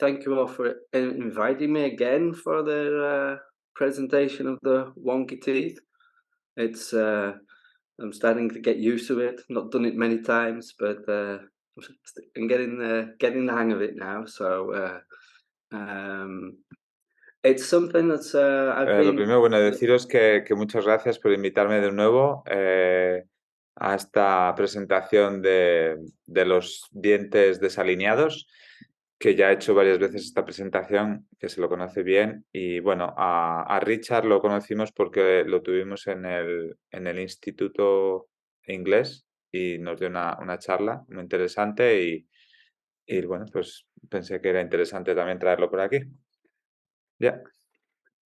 thank you all for inviting me again for the presentation of the wonky teeth. It's I'm starting to get used to it. Not done it many times, but I'm getting the hang of it now. So it's something that's I've Lo been. primero, bueno, deciros que muchas gracias por invitarme de nuevo a esta presentación de los dientes desalineados, que ya he hecho varias veces esta presentación, que se lo conoce bien. Y bueno, a Richard lo conocimos porque lo tuvimos en el instituto inglés y nos dio una charla muy interesante y bueno, pues pensé que era interesante también traerlo por aquí. Ya.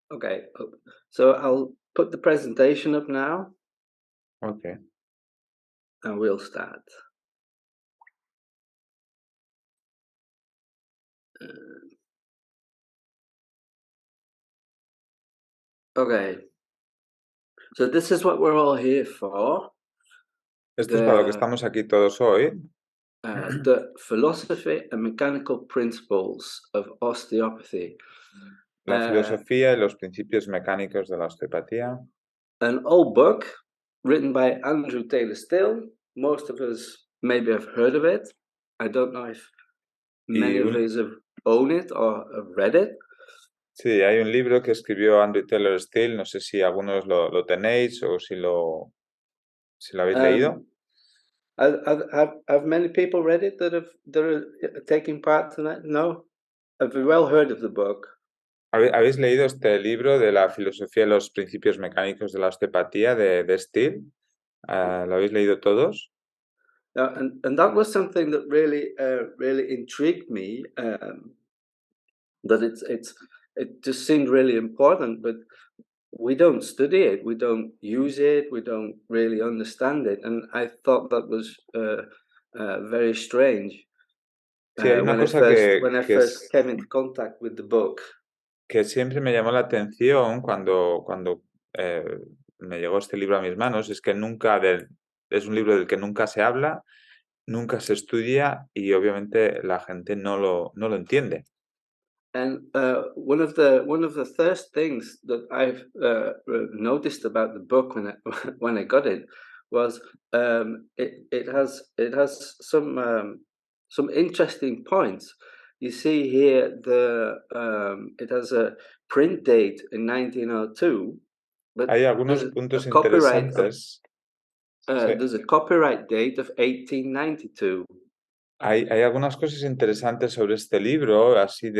Okay, so I'll put the presentation up now. Okay. And we'll start. Okay, so this is what we're all here for. Esto es para lo que estamos aquí todos hoy. The philosophy and mechanical principles of osteopathy. La filosofía y los principios mecánicos de la osteopatía. An old book written by Andrew Taylor Still. Most of us maybe have heard of it. I don't know if many of us have owned it or have read it. Sí, hay un libro que escribió Andrew Taylor Still, no sé si algunos lo tenéis o si lo habéis leído. Have many people read it that are taking part tonight? No? Have you well heard of the book? ¿Habéis leído este libro de la filosofía y los principios mecánicos de la osteopatía de Still? ¿Lo habéis leído todos? And that was something that really intrigued me. That it just seemed really important, but we don't study it, we don't use it, we don't really understand it, and I thought that was very strange. Sí, hay una cosa When I first came into contact with the book. Que siempre me llamó la atención cuando me llegó este libro a mis manos, es que es un libro del que nunca se habla, nunca se estudia y obviamente la gente no lo entiende. And one of the first things that I've noticed about the book when I got it was it has some interesting points. You see here it has a print date in 1902, but Hay algunos puntos interesantes. There's a copyright date of 1892. Hay algunas cosas interesantes sobre este libro, así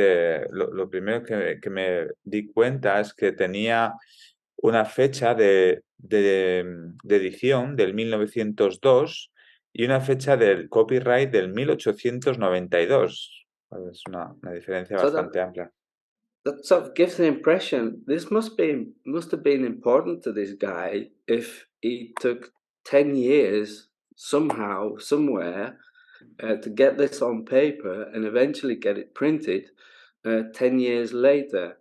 lo primero que me di cuenta es que tenía una fecha de edición del 1902 y una fecha del copyright del 1892. Es una diferencia bastante amplia. That sort of gives the impression this must have been important to this guy if he took 10 years somehow, somewhere, to get this on paper and eventually get it printed 10 years later.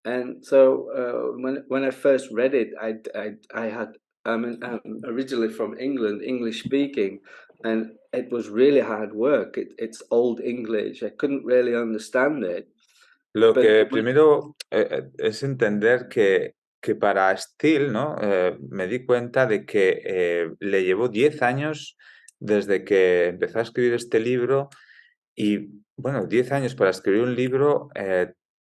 And so when I first read it, I'm originally from England, English speaking, and it was really hard work. It's old English. I couldn't really understand it. Lo que primero es entender que para Steele, ¿no? Me di cuenta de que le llevó 10 años desde que empezó a escribir este libro y, bueno, 10 años para escribir un libro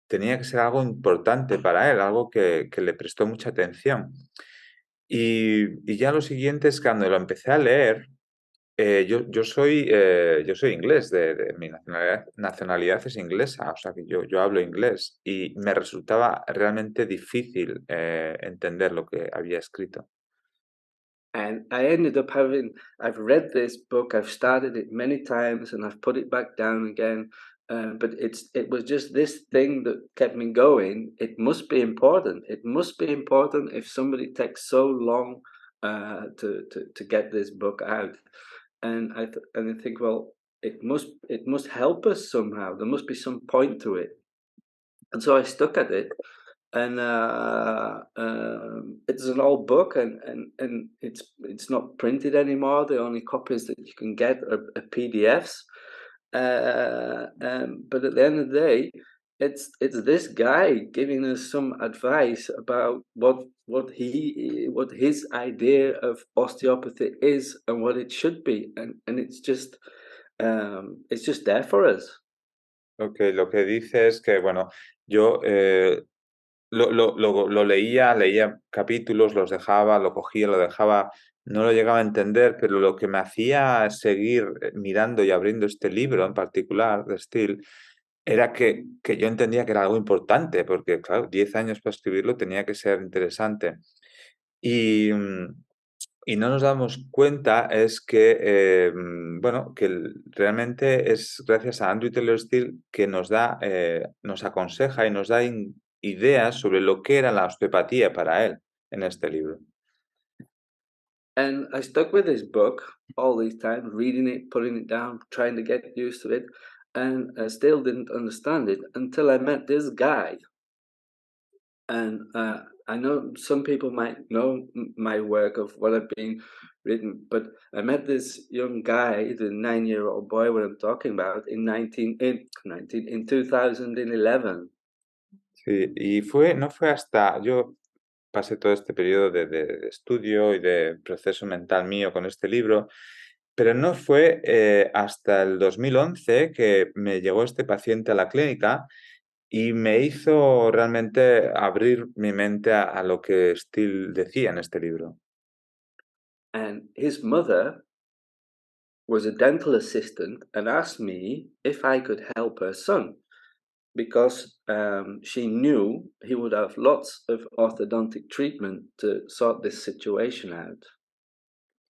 tenía que ser algo importante para él, algo que le prestó mucha atención. Y ya lo siguiente es cuando lo empecé a leer, yo soy inglés, mi nacionalidad es inglesa, o sea que yo hablo inglés y me resultaba realmente difícil entender lo que había escrito. And I ended up I've read this book, I've started it many times and I've put it back down again. But it was just this thing that kept me going. It must be important. It must be important if somebody takes so long to get this book out. And I think, well, it must help us somehow. There must be some point to it. And so I stuck at it. And it's an old book, and it's not printed anymore. The only copies that you can get are PDFs. But at the end of the day, it's this guy giving us some advice about what his idea of osteopathy is and what it should be, and it's just there for us. Ok, lo que dice es que, bueno, yo lo leía capítulos, los dejaba, lo cogía, lo dejaba, no lo llegaba a entender, pero lo que me hacía seguir mirando y abriendo este libro en particular, de Steele, era que yo entendía que era algo importante, porque, claro, 10 años para escribirlo tenía que ser interesante. Y, y no nos damos cuenta es que, bueno, que realmente es gracias a Andrew Taylor Steele que nos da, nos aconseja y nos da ideas sobre lo que era la osteopatía para él en este libro. And I stuck with this book all these times, reading it, putting it down, trying to get used to it, and I still didn't understand it until I met this guy. And I know some people might know my work of what I've been written, but I met this young guy, the 9-year-old boy, what I'm talking about, in 2011. Sí, y no fue hasta, yo pasé todo este periodo de estudio y de proceso mental mío con este libro, pero no fue hasta el 2011 que me llegó este paciente a la clínica y me hizo realmente abrir mi mente a lo que Steele decía en este libro. And his mother was a dental assistant and asked me if I could help her son because she knew he would have lots of orthodontic treatment to sort this situation out.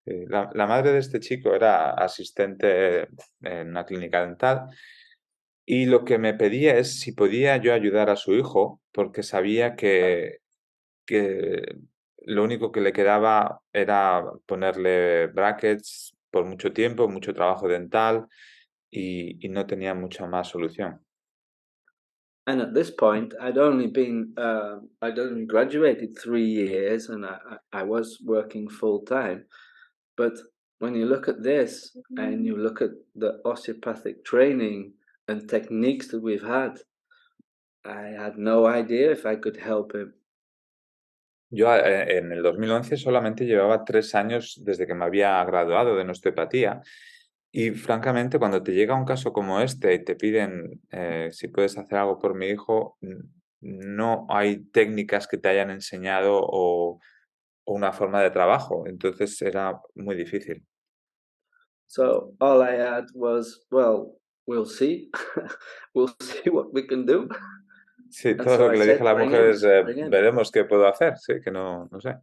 La madre de este chico era asistente en una clínica dental y lo que me pedía es si podía yo ayudar a su hijo porque sabía que lo único que le quedaba era ponerle brackets por mucho tiempo, mucho trabajo dental y no tenía mucha más solución. And at this point, I'd only graduated 3 years, and I was working full time. But when you look at this and you look at the osteopathic training and techniques that we've had, I had no idea if I could help him. Yo en el 2011 solamente llevaba 3 años desde que me había graduado de osteopatía y francamente cuando te llega un caso como este y te piden si puedes hacer algo por mi hijo, no hay técnicas que te hayan enseñado o una forma de trabajo, entonces era muy difícil. So all I had was, well, we'll see. We'll see what we can do. Sí, And todo so lo I que le dije a said, la bring mujer him, es bring him. veremos qué puedo hacer, sí, que no sé.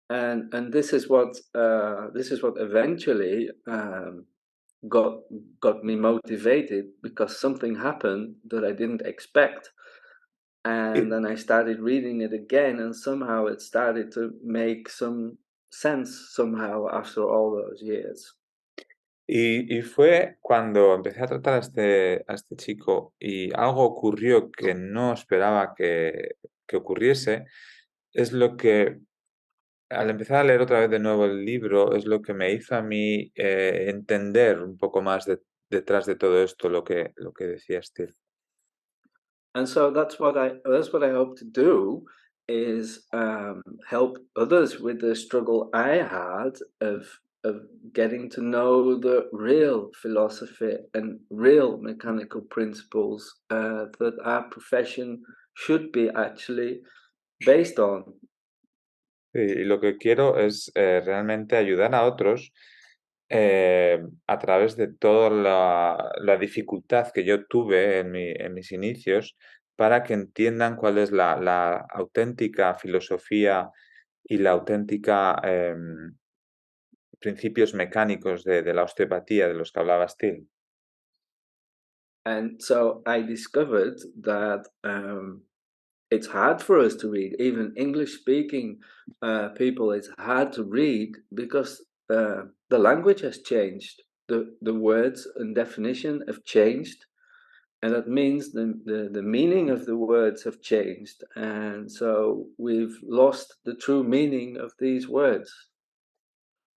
And this is what eventually got me motivated because something happened that I didn't expect. And then I started reading it again, and somehow it started to make some sense somehow after all those years. Y fue cuando empecé a tratar a este chico y algo ocurrió que no esperaba que ocurriese, es lo que, al empezar a leer otra vez de nuevo el libro, es lo que me hizo a mí entender un poco más detrás de todo esto, lo que decía Steve. And so that's what I hope to do is help others with the struggle I had of getting to know the real philosophy and real mechanical principles that our profession should be actually based on. Y lo que quiero es realmente ayudar a otros a través de toda la dificultad que yo tuve en mis inicios para que entiendan cuál es la auténtica filosofía y la auténtica principios mecánicos de la osteopatía de los que hablaba Steele. And so I discovered that it's hard for us to read. Even English-speaking people, it's hard to read because the language has changed. The words and definition have changed, and that means the meaning of the words have changed. And so we've lost the true meaning of these words.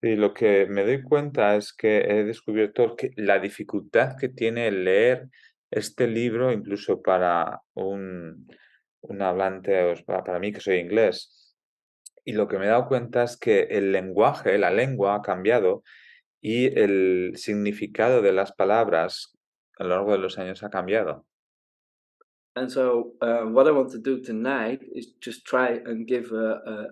Y lo que me doy cuenta es que he descubierto que la dificultad que tiene el leer este libro, incluso para un hablante, o para mí que soy inglés. Y lo que me he dado cuenta es que el lenguaje, la lengua ha cambiado y el significado de las palabras a lo largo de los años ha cambiado. And so, what I want to do tonight is just try and give a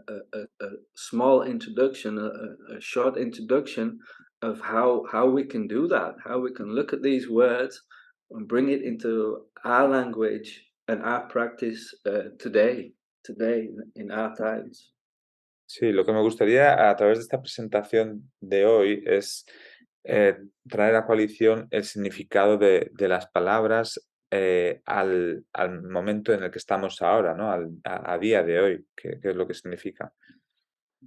small introduction, a short introduction of how we can do that, how we can look at these words and bring it into our language and our practice today in our times. Sí, lo que me gustaría a través de esta presentación de hoy es traer a coalición el significado de las palabras al momento en el que estamos ahora, ¿no? A día de hoy, qué es lo que significa.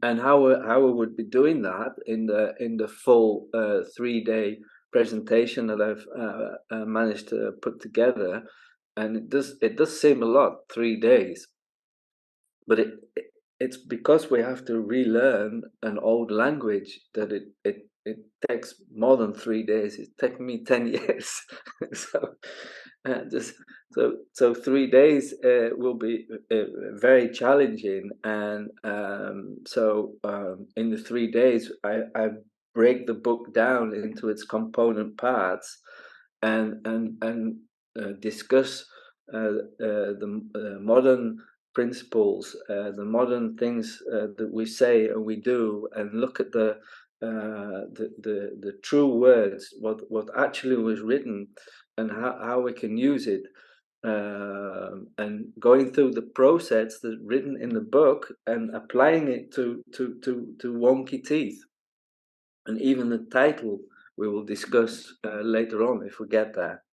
And how we would be doing that in the full 3-day presentation that I've managed to put together, and it does seem a lot, 3 days, but it's because we have to relearn an old language that it takes more than 3 days. It's taken me 10 years. so just so 3 days will be very challenging, and in the 3 days I break the book down into its component parts and discuss the modern principles, the modern things that we say and we do, and look at the true words, what actually was written, and how we can use it, and going through the process that's written in the book and applying it to wonky teeth, and even the title we will discuss later on if we get there.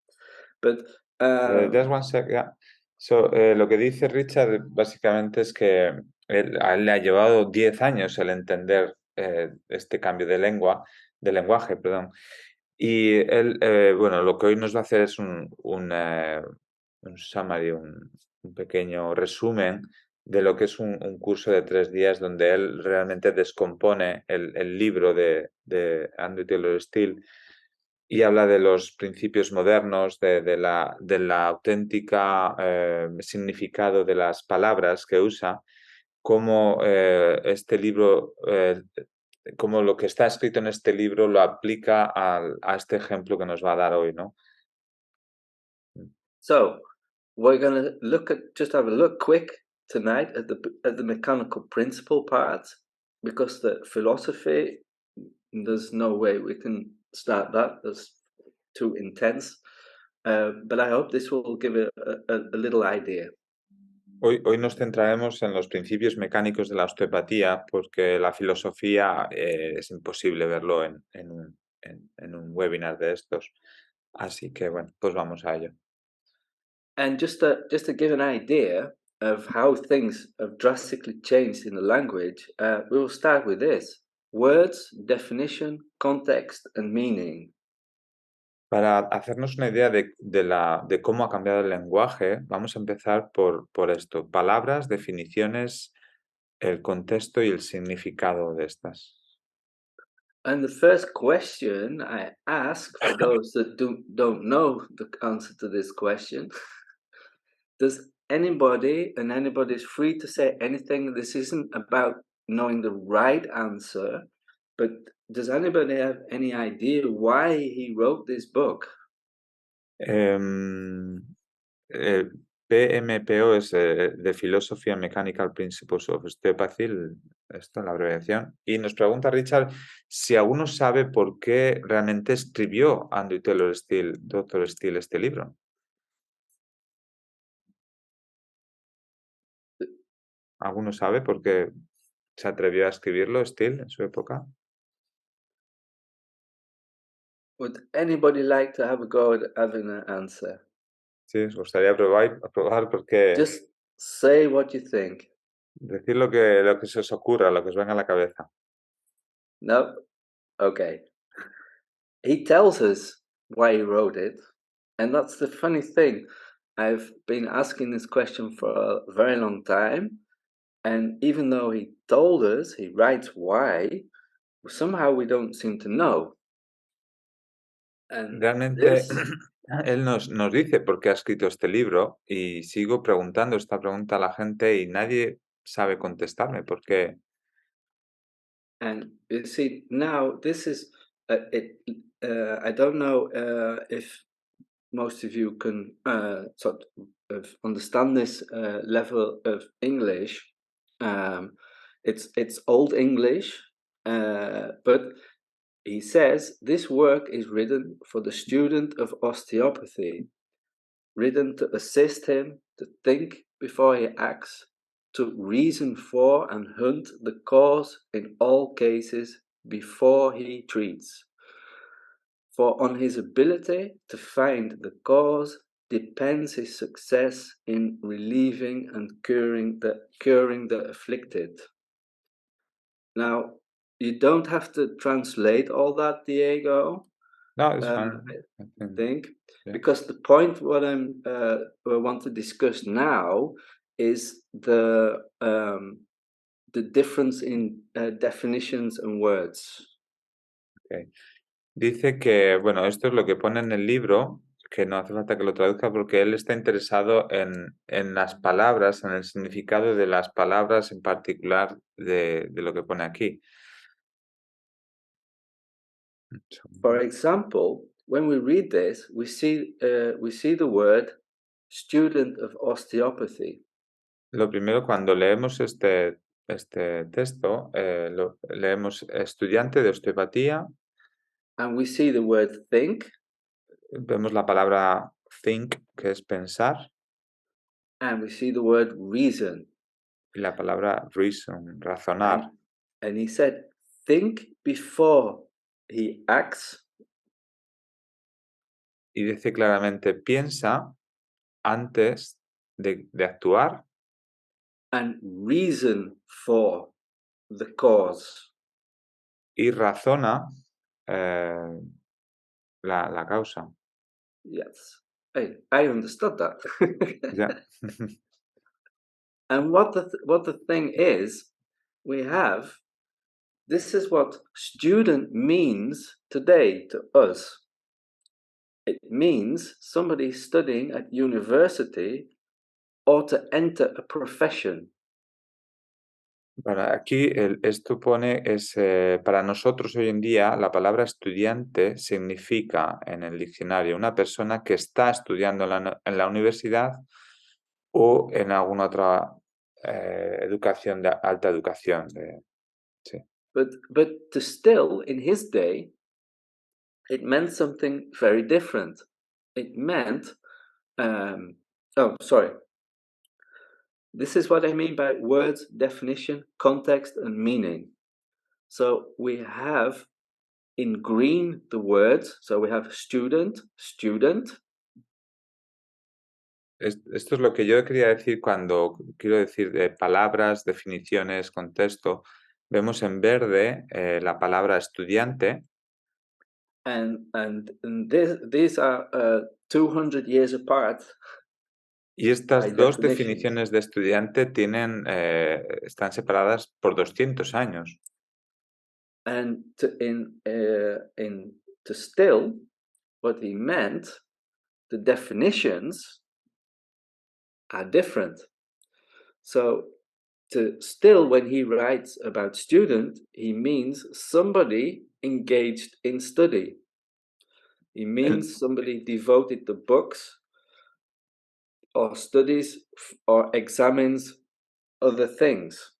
But Just one sec, yeah. So, lo que dice Richard básicamente es que a él le ha llevado 10 años el entender este cambio de lenguaje, perdón. Y él, bueno, lo que hoy nos va a hacer es un summary, un pequeño resumen de lo que es un curso de 3 días donde él realmente descompone el libro de Andrew Taylor Still y habla de los principios modernos, de la auténtica significado de las palabras que usa, cómo este libro, cómo lo que está escrito en este libro lo aplica a este ejemplo que nos va a dar hoy, ¿no? So we're going to just have a look quick tonight at the mechanical principle part, because the philosophy, there's no way we can start that. That's too intense. But I hope this will give a little idea. Hoy nos centraremos en los principios mecánicos de la osteopatía porque la filosofía es imposible verlo en un webinar de estos. Así que bueno, pues vamos a ello. And just to give an idea of how things have drastically changed in the language, we will start with this: words, definition, context, and meaning. Para hacernos una idea de cómo ha cambiado el lenguaje, vamos a empezar por esto: palabras, definiciones, el contexto y el significado de estas. And the first question I ask, for those that don't know the answer to this question, does anybody, and anybody's free to say anything, this isn't about knowing the right answer, but does anybody have any idea why he wrote this book? Em, PMPO es de Filosofía, Mechanical Principios of Osteopathy, esto es la abreviación. Y nos pregunta Richard si alguno sabe por qué realmente escribió Andrew Taylor Still, Dr. Still, este libro. ¿Alguno sabe por qué se atrevió a escribirlo Still en su época? Would anybody like to have a go at having an answer? Sí, os gustaría probar porque Just say what you think. decir lo que se os ocurra, lo que os venga a la cabeza. No? Okay. He tells us why he wrote it, and that's the funny thing. I've been asking this question for a very long time, and even though he told us, he writes why, somehow we don't seem to know. And Realmente this, él nos dice por qué ha escrito este libro y sigo preguntando esta pregunta a la gente y nadie sabe contestarme por qué. and you see, now this is, I don't know if most of you can sort of understand this level of English. It's Old English, but he says this work is written for the student of osteopathy, written to assist him to think before he acts, to reason for and hunt the cause in all cases before he treats. For on his ability to find the cause depends his success in relieving and curing the afflicted. Now, you don't have to translate all that, Diego. No, it's I fine. I think, yeah. because the point what I want to discuss now is the difference in definitions and words. Okay. Dice que, bueno, esto es lo que pone en el libro, que no hace falta que lo traduzca porque él está interesado en las palabras, en el significado de las palabras en particular de lo que pone aquí. For example, when we read this, we see the word student of osteopathy. Lo primero, cuando leemos este texto, leemos estudiante de osteopatía, And we see the word think, vemos la palabra think, que es pensar, and we see the word reason. y la palabra reason, razonar. And he said, think before he acts, Y dice claramente, piensa antes de actuar and reason for the cause. y razona la causa. Yes, I understood that. Ya. And what the thing is, we have, this is what student means today to us. It means somebody studying at university or to enter a profession. Para aquí esto pone, para nosotros hoy en día, la palabra estudiante significa en el diccionario una persona que está estudiando en la universidad o en alguna otra educación, de alta educación. Sí. But to still, in his day, it meant something very different. It meant, this is what I mean by words, definition, context, and meaning. So we have in green the words, so we have student, student. Esto es lo que yo quería decir cuando quiero decir palabras, definiciones, contexto. Vemos en verde la palabra estudiante. And these are 200 years apart. Y estas By dos definition. definiciones de estudiante están separadas por 200 años. And to still, what he meant, the definitions are different. So to still, when he writes about student, he means somebody engaged in study. He means somebody devoted to books or studies or examines other things.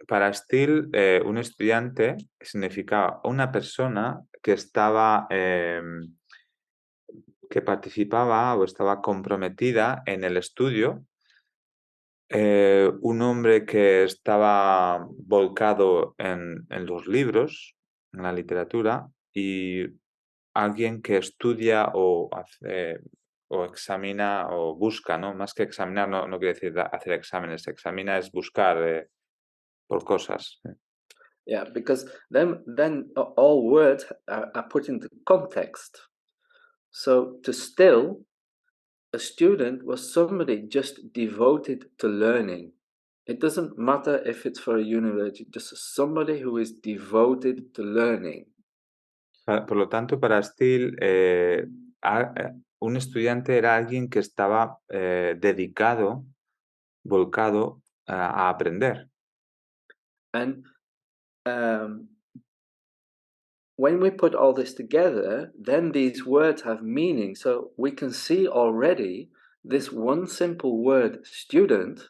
Para Steele, un estudiante significaba una persona que estaba, que participaba o estaba comprometida en el estudio, un hombre que estaba volcado en los libros, en la literatura, y alguien que estudia o hace o examina o busca, ¿no? Más que examinar, no quiere decir hacer exámenes. Examina es buscar por cosas. Yeah, because then all words are put into context. So to still, a student was somebody just devoted to learning. It doesn't matter if it's for a university, just somebody who is devoted to learning. Por lo tanto, para Steele, un estudiante era alguien que estaba dedicado, volcado a aprender. And when we put all this together, then these words have meaning. So we can see already this one simple word, student,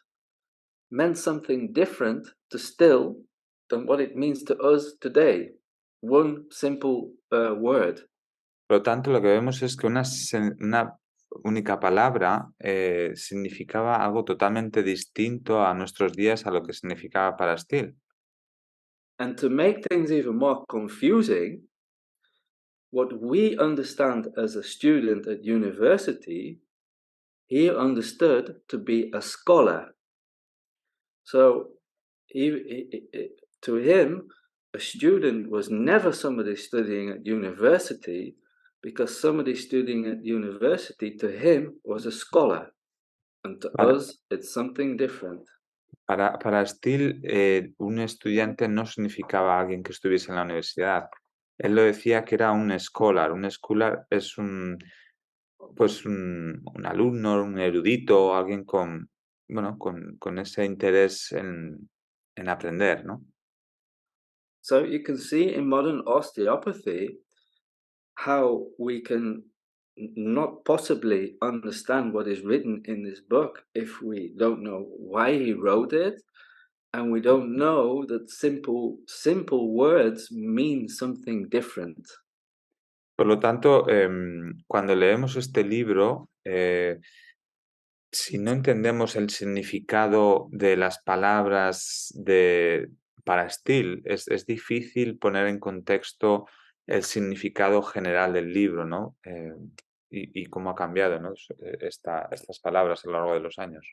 meant something different to Still than what it means to us today. One simple word. Por lo tanto, lo que vemos es que una única palabra significaba algo totalmente distinto a nuestros días a lo que significaba para Steele. And to make things even more confusing, what we understand as a student at university, he understood to be a scholar. So to him, a student was never somebody studying at university, because somebody studying at university to him was a scholar. And to Para, us, it's something different. para Steele, un estudiante no significaba alguien que estuviese en la universidad. Él lo decía que era un scholar. Un scholar es pues un alumno, un erudito, alguien con ese interés en aprender, ¿no? So you can see in modern osteopathy how we can not possibly understand what is written in this book if we don't know why he wrote it, and we don't know that simple words mean something different. Por lo tanto, cuando leemos este libro, si no entendemos el significado de las palabras para Steele, es difícil poner en contexto el significado general del libro, ¿no? Y cómo ha cambiado, ¿no? Estas palabras a lo largo de los años.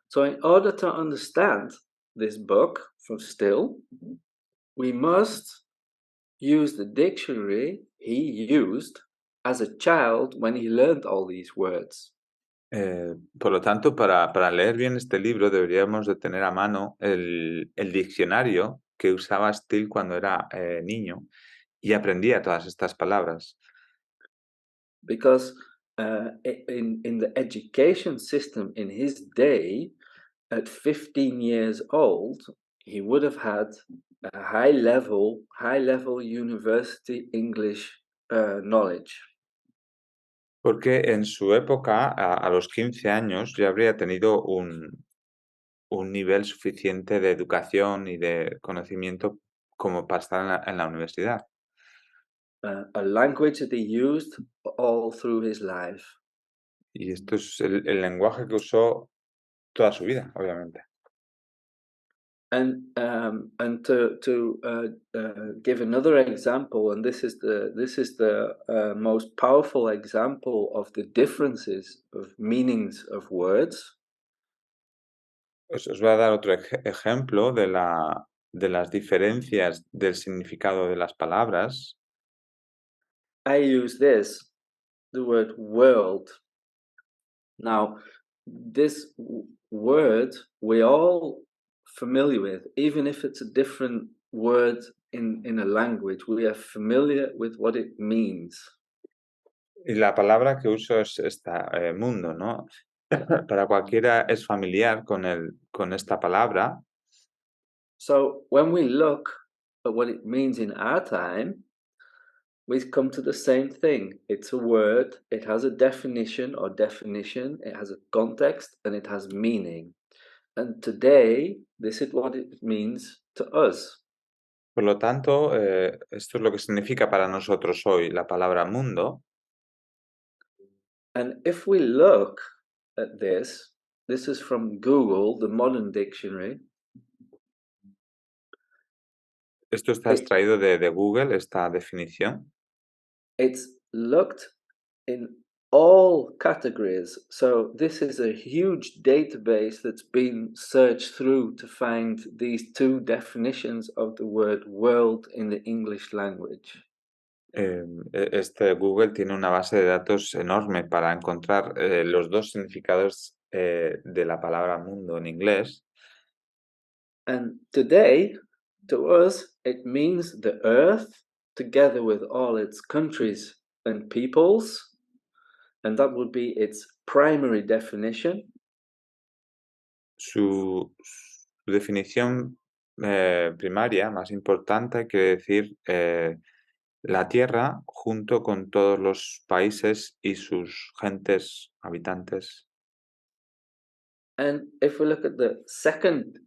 So in order to understand this book from Still, we must use the dictionary he used as a child when he learned all these words. Por lo tanto, para leer bien este libro deberíamos de tener a mano el diccionario que usaba Steele cuando era niño y aprendía todas estas palabras. Because in the education system in his day, at 15 years old, he would have had a high level university English knowledge. Porque en su época, a los 15 años, ya habría tenido un nivel suficiente de educación y de conocimiento como para estar en la universidad. A language that he used all through his life. Y esto es el lenguaje que usó toda su vida, obviamente. And to give another example, and this is the most powerful example of the differences of meanings of words. Os voy a dar otro ejemplo de las diferencias del significado de las palabras. I use the word world. Now, this word we all familiar with, even if it's a different word in a language, we are familiar with what it means. Y la palabra que uso es esta, mundo, ¿no? Para cualquiera es familiar con esta palabra. So when we look at what it means in our time, we come to the same thing. It's a word, it has a definition, it has a context, and it has meaning. And today, this is what it means to us. Por lo tanto, esto es lo que significa para nosotros hoy la palabra mundo. And if we look at this is from Google, the modern dictionary. Esto está extraído de Google, esta definición. It's looked in all categories. So this is a huge database that's been searched through to find these two definitions of the word world in the English language. Este Google tiene una base de datos enorme para encontrar los dos significados de la palabra mundo en inglés. And today, to us, it means the earth, together with all its countries and peoples, and that would be its primary definition. Su definición primaria, más importante, quiere decir la Tierra junto con todos los países y sus gentes, habitantes. And if we look at the second,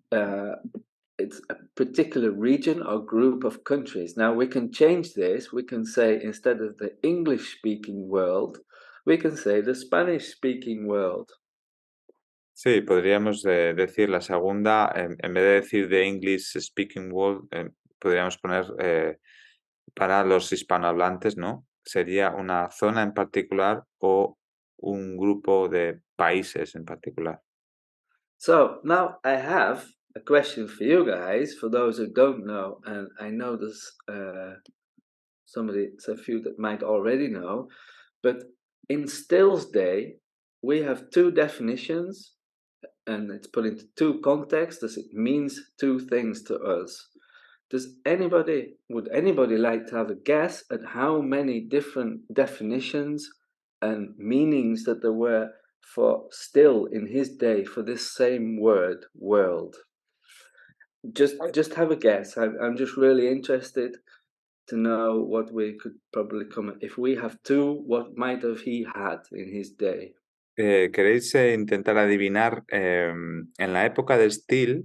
it's a particular region or group of countries. Now we can change this. We can say, instead of the English-speaking world, we can say the Spanish-speaking world. Sí, podríamos decir la segunda, en vez de decir the English speaking world, podríamos poner para los hispanohablantes, ¿no? Sería una zona en particular o un grupo de países en particular. So now I have a question for you guys, for those who don't know, and I know there's a few that might already know, but in Still's day, we have two definitions, and it's put into two contexts, as it means two things to us. Would anybody like to have a guess at how many different definitions and meanings that there were for still in his day for this same word, world? Just have a guess. I'm just really interested to know what we could probably come. If we have two, what might have he had in his day? ¿Queréis intentar adivinar en la época de Steele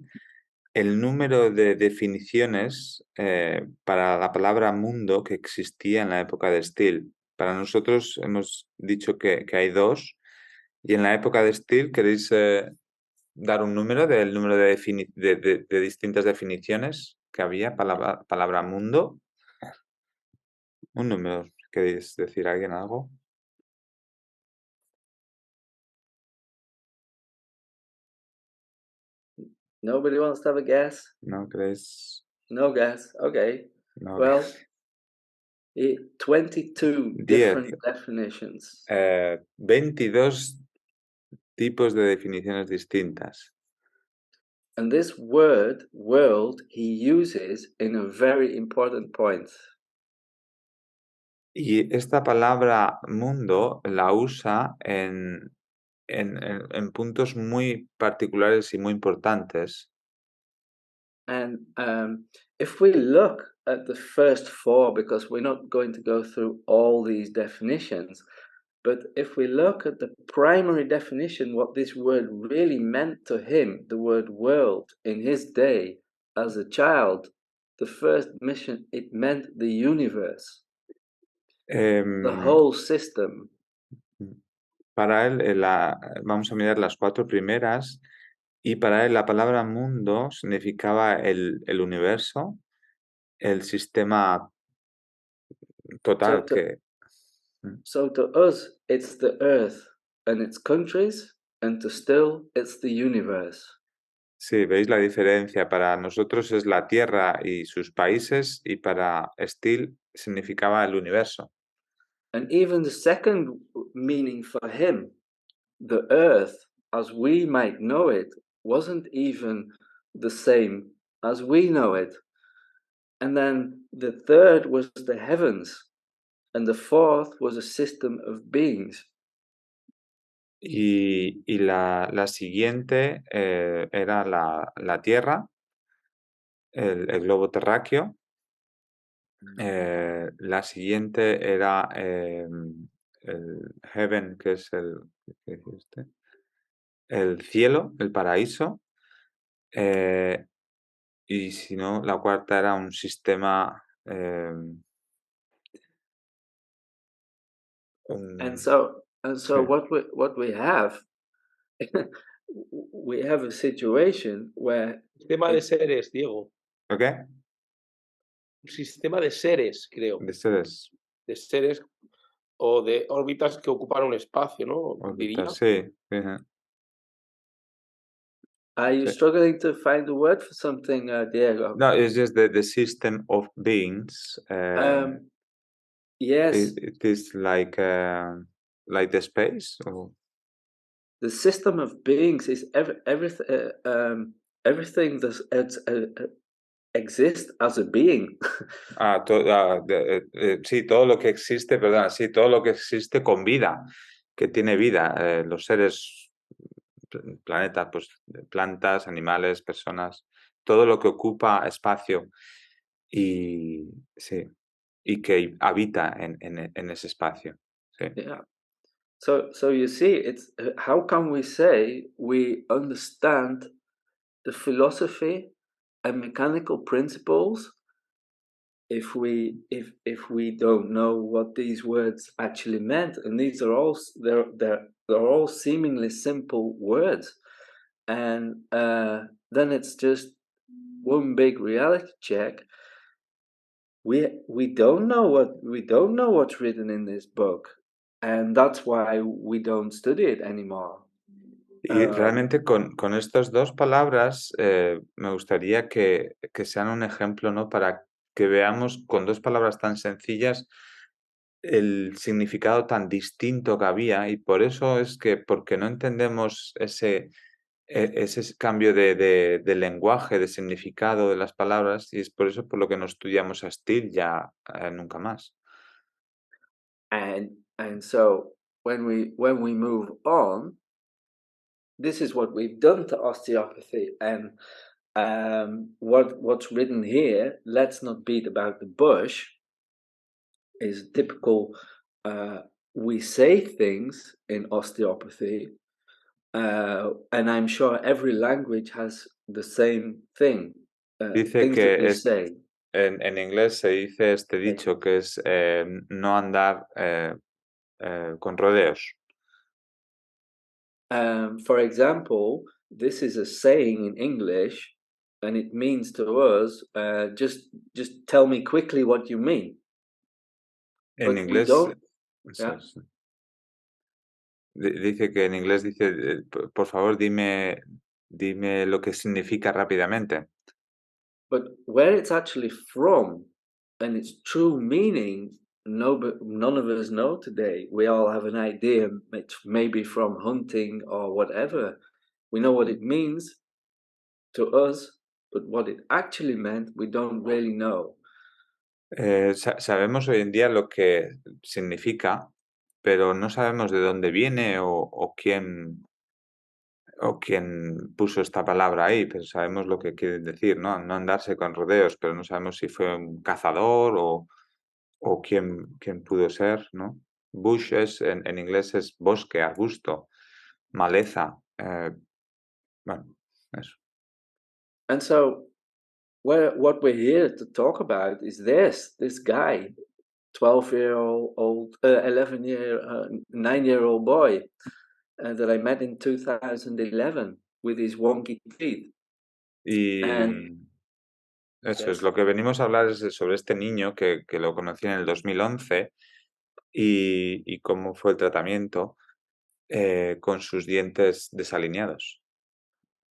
el número de definiciones para la palabra mundo que existía en la época de Steele? Para nosotros hemos dicho que hay dos, y en la época de Steele, ¿queréis dar un número del número de distintas definiciones que había para palabra mundo? Un número, ¿queréis decir alguien algo? Nobody wants to have a guess? ¿No creéis? No guess. Okay. No. Well, 22 10. different definitions. 22 tipos de definiciones distintas. And this word, world, he uses in a very important point. Y esta palabra mundo la usa en puntos muy particulares y muy importantes. And if we look at the first four, because we're not going to go through all these definitions, but if we look at the primary definition, what this word really meant to him, the word world, in his day as a child, the first mission, it meant the universe, the whole system. Para él, vamos a mirar las cuatro primeras, y para él la palabra mundo significaba el universo, el sistema total So to us, it's the earth and its countries, and to Still, it's the universe. Sí, veis la diferencia. Para nosotros es la Tierra y sus países, y para Steele significaba el universo. And even the second meaning for him, the earth as we might know it, wasn't even the same as we know it. And then the third was the heavens, and the fourth was a system of beings. Y la siguiente era la Tierra, el globo terráqueo. La siguiente era el heaven, que es ¿qué dice este? El cielo, el paraíso. Y si no, la cuarta era un sistema. And so Sí. what we have, we have a situation where Sistema de seres, Diego. ¿Ok? Un sistema de seres, creo. De seres. De seres o de órbitas que ocupan un espacio, ¿no? Órbitas, sí. Are you struggling to find the word for something, Diego? No, it's just the system of beings. Yes. It is like the space? Or? The system of beings is everything exists as a being. Sí, todo lo que existe, perdona, sí, todo lo que existe con vida, que tiene vida, los seres, planetas, pues plantas, animales, personas, todo lo que ocupa espacio y sí, y que habita en ese espacio. Sí. Yeah. So you see, it's how can we say we understand the philosophy and mechanical principles if we don't know what these words actually meant? And these are all they're all seemingly simple words, and then it's just one big reality check. We don't know what's written in this book, and that's why we don't study it anymore. Y realmente con estas dos palabras me gustaría que sean un ejemplo, ¿no? Para que veamos con dos palabras tan sencillas el significado tan distinto que había y por eso es que, porque no entendemos ese cambio de lenguaje, de significado de las palabras y es por eso por lo que no estudiamos a Steele ya nunca más. And so when we move on, this is what we've done to osteopathy, and what's written here, let's not beat about the bush, is typical. We say things in osteopathy, and I'm sure every language has the same thing. Dice Things that que we say. en inglés se dice este dicho que es no andar con rodeos. For example, this is a saying in English, and it means to us, just tell me quickly what you mean. En But we inglés, don't. eso Yeah. es. Dice que en inglés dice, por favor, dime lo que significa rápidamente. But where it's actually from and its true meaning, none of us know today. We all have an idea, maybe from hunting or whatever. We know what it means to us, but what it actually meant, we don't really know. Sabemos hoy en día lo que significa, pero no sabemos de dónde viene o quién puso esta palabra ahí, pero sabemos lo que quiere decir, ¿no? No andarse con rodeos, pero no sabemos si fue un cazador o quién pudo ser, ¿no? Bush en inglés es bosque, arbusto, maleza. Bueno, eso. And so, what we're here to talk about is this guy, 12-year-old, 9-year-old boy that I met in 2011 with his wonky teeth. Y And eso es, yes. lo que venimos a hablar es sobre este niño que lo conocí en el 2011 y cómo fue el tratamiento con sus dientes desalineados.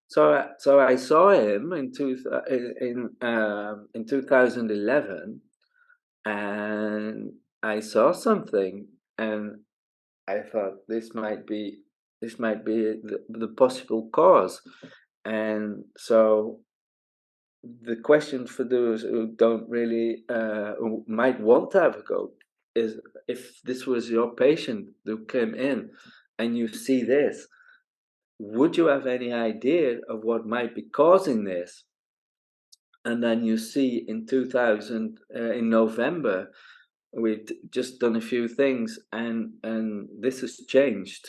So I saw him in 2011, and I saw something, and I thought this might be the possible cause. And so the question for those who don't really who might want to have a go is, if this was your patient who came in and you see this, would you have any idea of what might be causing this? And then you see in November, we've just done a few things, and this has changed.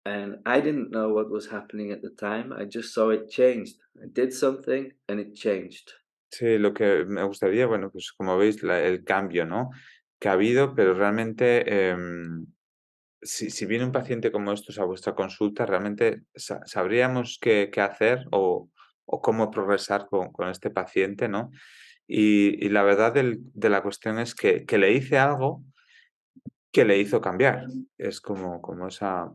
And I didn't know what was happening at the time. I just saw it changed. I did something and it changed. Sí, lo que me gustaría, bueno, pues como veis, el cambio, ¿no? Que ha habido, pero realmente si viene un paciente como estos a vuestra consulta, realmente sabríamos qué hacer o cómo progresar con este paciente, ¿no? Y la verdad de la cuestión es que le hice algo que le hizo cambiar. Es como esa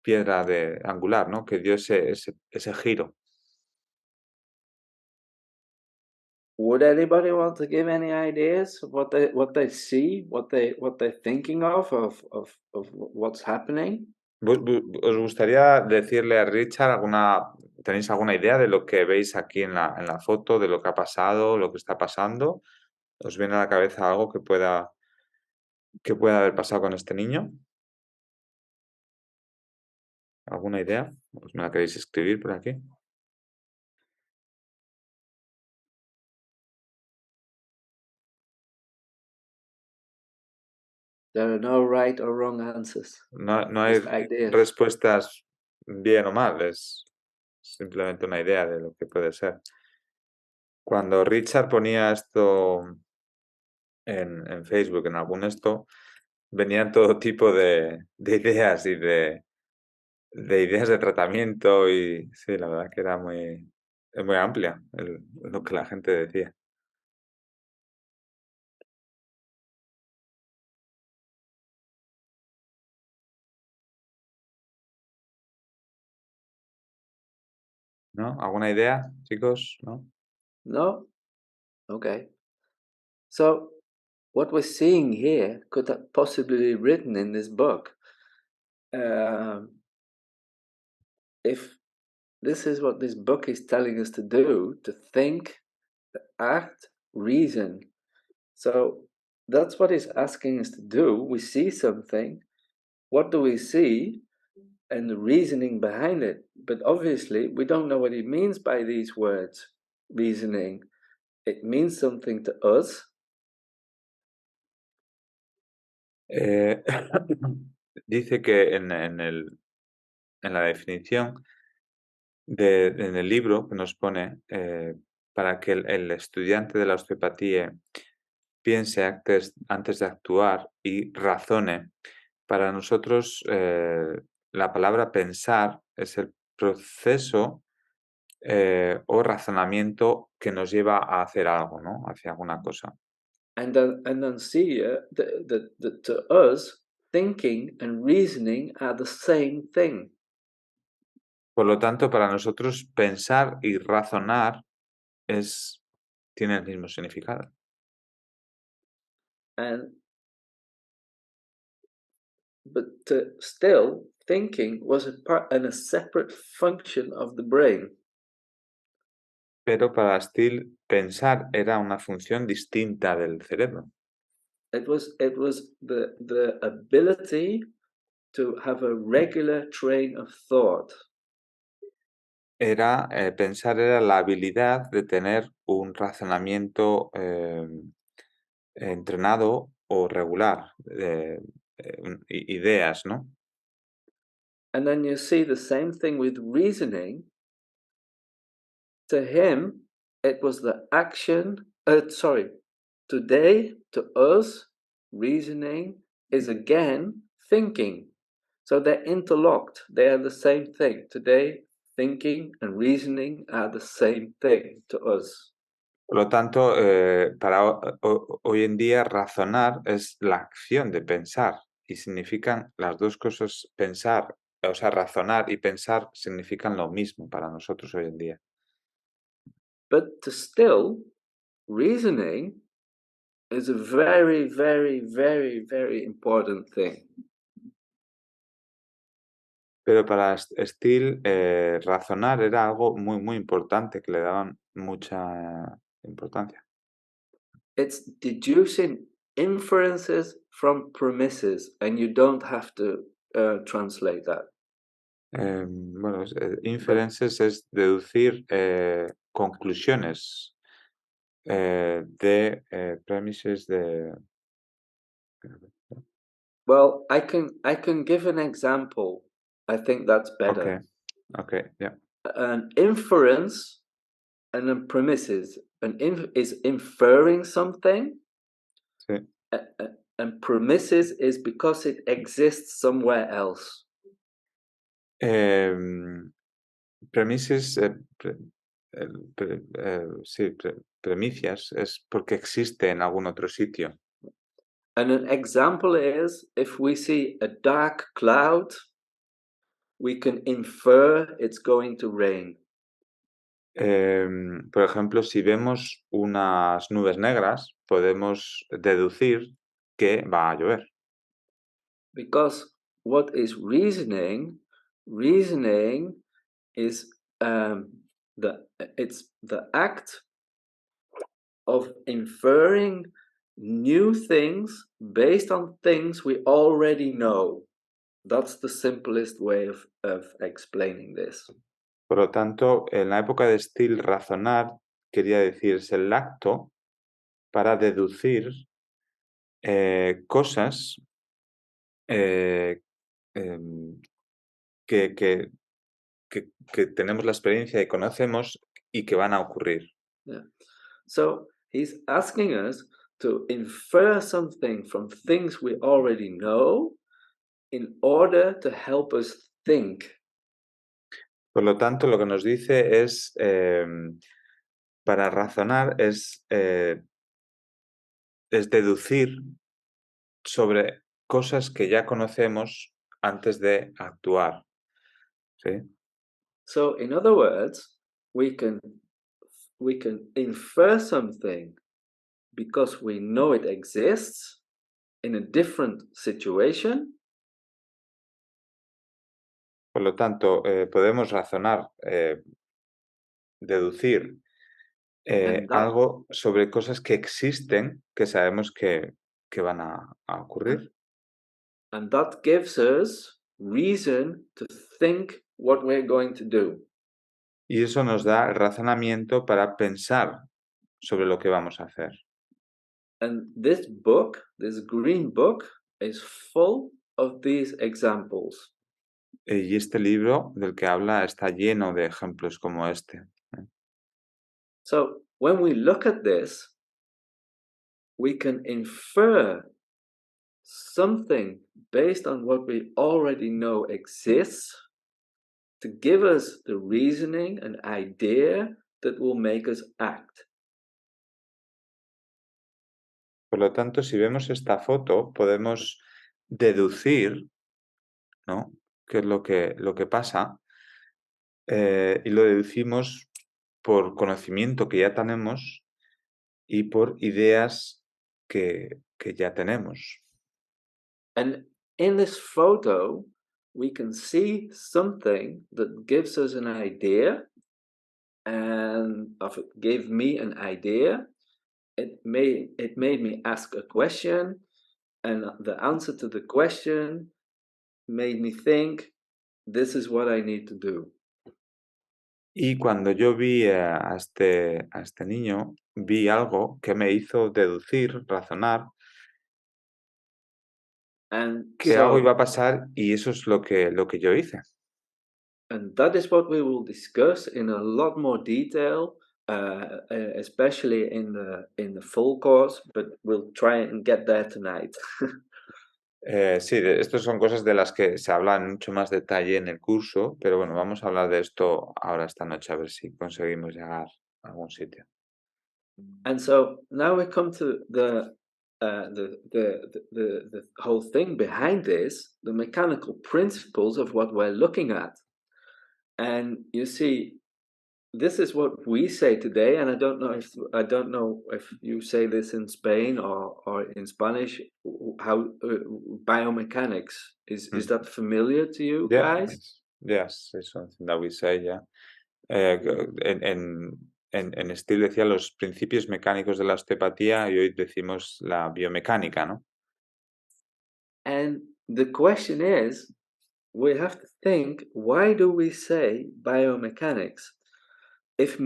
piedra angular, ¿no? Que dio ese giro. Would anybody want to give any ideas of what they see, what they're thinking of what's happening? ¿Os gustaría decirle a Richard ¿Tenéis alguna idea de lo que veis aquí en la foto, de lo que ha pasado, lo que está pasando? ¿Os viene a la cabeza algo que pueda haber pasado con este niño? ¿Alguna idea? ¿Os me la queréis escribir por aquí? There are no right or wrong answers. No hay Just ideas. respuestas bien o mal, es simplemente una idea de lo que puede ser. Cuando Richard ponía esto en Facebook, en algún esto, venían todo tipo de ideas y de ideas de tratamiento y sí, la verdad que era muy amplia lo que la gente decía. ¿No? ¿Alguna idea, chicos? ¿No? No? Okay. So, what we're seeing here could have possibly be written in this book. If this is what this book is telling us to do, to think, to act, reason. So that's what it's asking us to do. We see something. What do we see? And the reasoning behind it. But obviously, we don't know what it means by these words, reasoning. It means something to us. Dice que en la definición en el libro que nos pone, para que el estudiante de la osteopatía piense antes de actuar y razone, para nosotros la palabra pensar es el proceso o razonamiento que nos lleva a hacer algo, ¿no? Hacia alguna cosa. And then see to us, thinking and reasoning are the same thing. Por lo tanto, para nosotros pensar y razonar tiene el mismo significado. But still, thinking was a separate function of the brain. Pero para Steele, pensar era una función distinta del cerebro. It was the ability to have a regular train of thought. Pensar era la habilidad de tener un razonamiento entrenado o regular, ideas, ¿no? And then you see the same thing with reasoning. To him, it was the action. Today, to us, reasoning is again thinking. So they're interlocked. They are the same thing. Today, thinking and reasoning are the same thing to us. Por lo tanto, para hoy en día, razonar es la acción de pensar y significan las dos cosas, pensar, o sea, razonar y pensar significan lo mismo para nosotros hoy en día. But still, reasoning is a very, very, very, very important thing. Pero para Steele, razonar era algo muy importante, que le daban mucha importancia. It's deducing inferences from premises, and you don't have to translate that. Bueno, inferences es deducir conclusiones de premises de... Well, I can give an example. I think that's better. Okay, yeah. An inference and a premises. Is inferring something. Sí. And premises is because it exists somewhere else. Premises, sí, premisas es porque existe en algún otro sitio. And an example is if we see a dark cloud, we can infer it's going to rain. Por ejemplo, si vemos unas nubes negras, podemos deducir que va a llover. Because what is reasoning? Reasoning is it's the act of inferring new things based on things we already know. That's the simplest way of explaining this. Por lo tanto, en la época de Steele, razonar quería decir es el acto para deducir cosas que tenemos la experiencia y conocemos y que van a ocurrir. Yeah. So he's asking us to infer something from things we already know in order to help us think. Por lo tanto, lo que nos dice es, para razonar es deducir sobre cosas que ya conocemos antes de actuar. ¿Sí? So in other words, we can infer something because we know it exists in a different situation. Por lo tanto, podemos razonar, deducir algo sobre cosas que existen, que sabemos que van a ocurrir. And that gives us reason to think what we're going to do. Y eso nos da el razonamiento para pensar sobre lo que vamos a hacer. And this book, this green book, is full of these examples. Y este libro del que habla está lleno de ejemplos como este. So when we look at this, we can infer something based on what we already know exists to give us the reasoning and idea that will make us act. Por lo tanto, si vemos esta foto, podemos deducir, ¿no?, qué es lo que pasa, y lo deducimos por conocimiento que ya tenemos y por ideas que ya tenemos. And in this photo, we can see something that gives us an idea, and if it gave me an idea, it made me ask a question, and the answer to the question made me think, this is what I need to do. Y cuando yo vi a este niño, vi algo que me hizo deducir, razonar, And que algo iba a pasar, y eso es lo que yo hice. And that is what we will discuss in a lot more detail, especially in the full course, but we'll try and get there tonight. Sí, estas son cosas de las que se habla en mucho más detalle en el curso, pero bueno, vamos a hablar de esto ahora esta noche, a ver si conseguimos llegar a algún sitio. And so now we come to the whole thing behind this, the mechanical principles of what we're looking at. And you see, this is what we say today, and I don't know if you say this in Spain or in Spanish. How biomechanics is that familiar to you guys? Yes, it's something that we say, yeah. En estilo decía los principios mecánicos de la osteopatía y hoy decimos la biomecánica, ¿no? And the question is, we have to think, why do we say biomechanics? If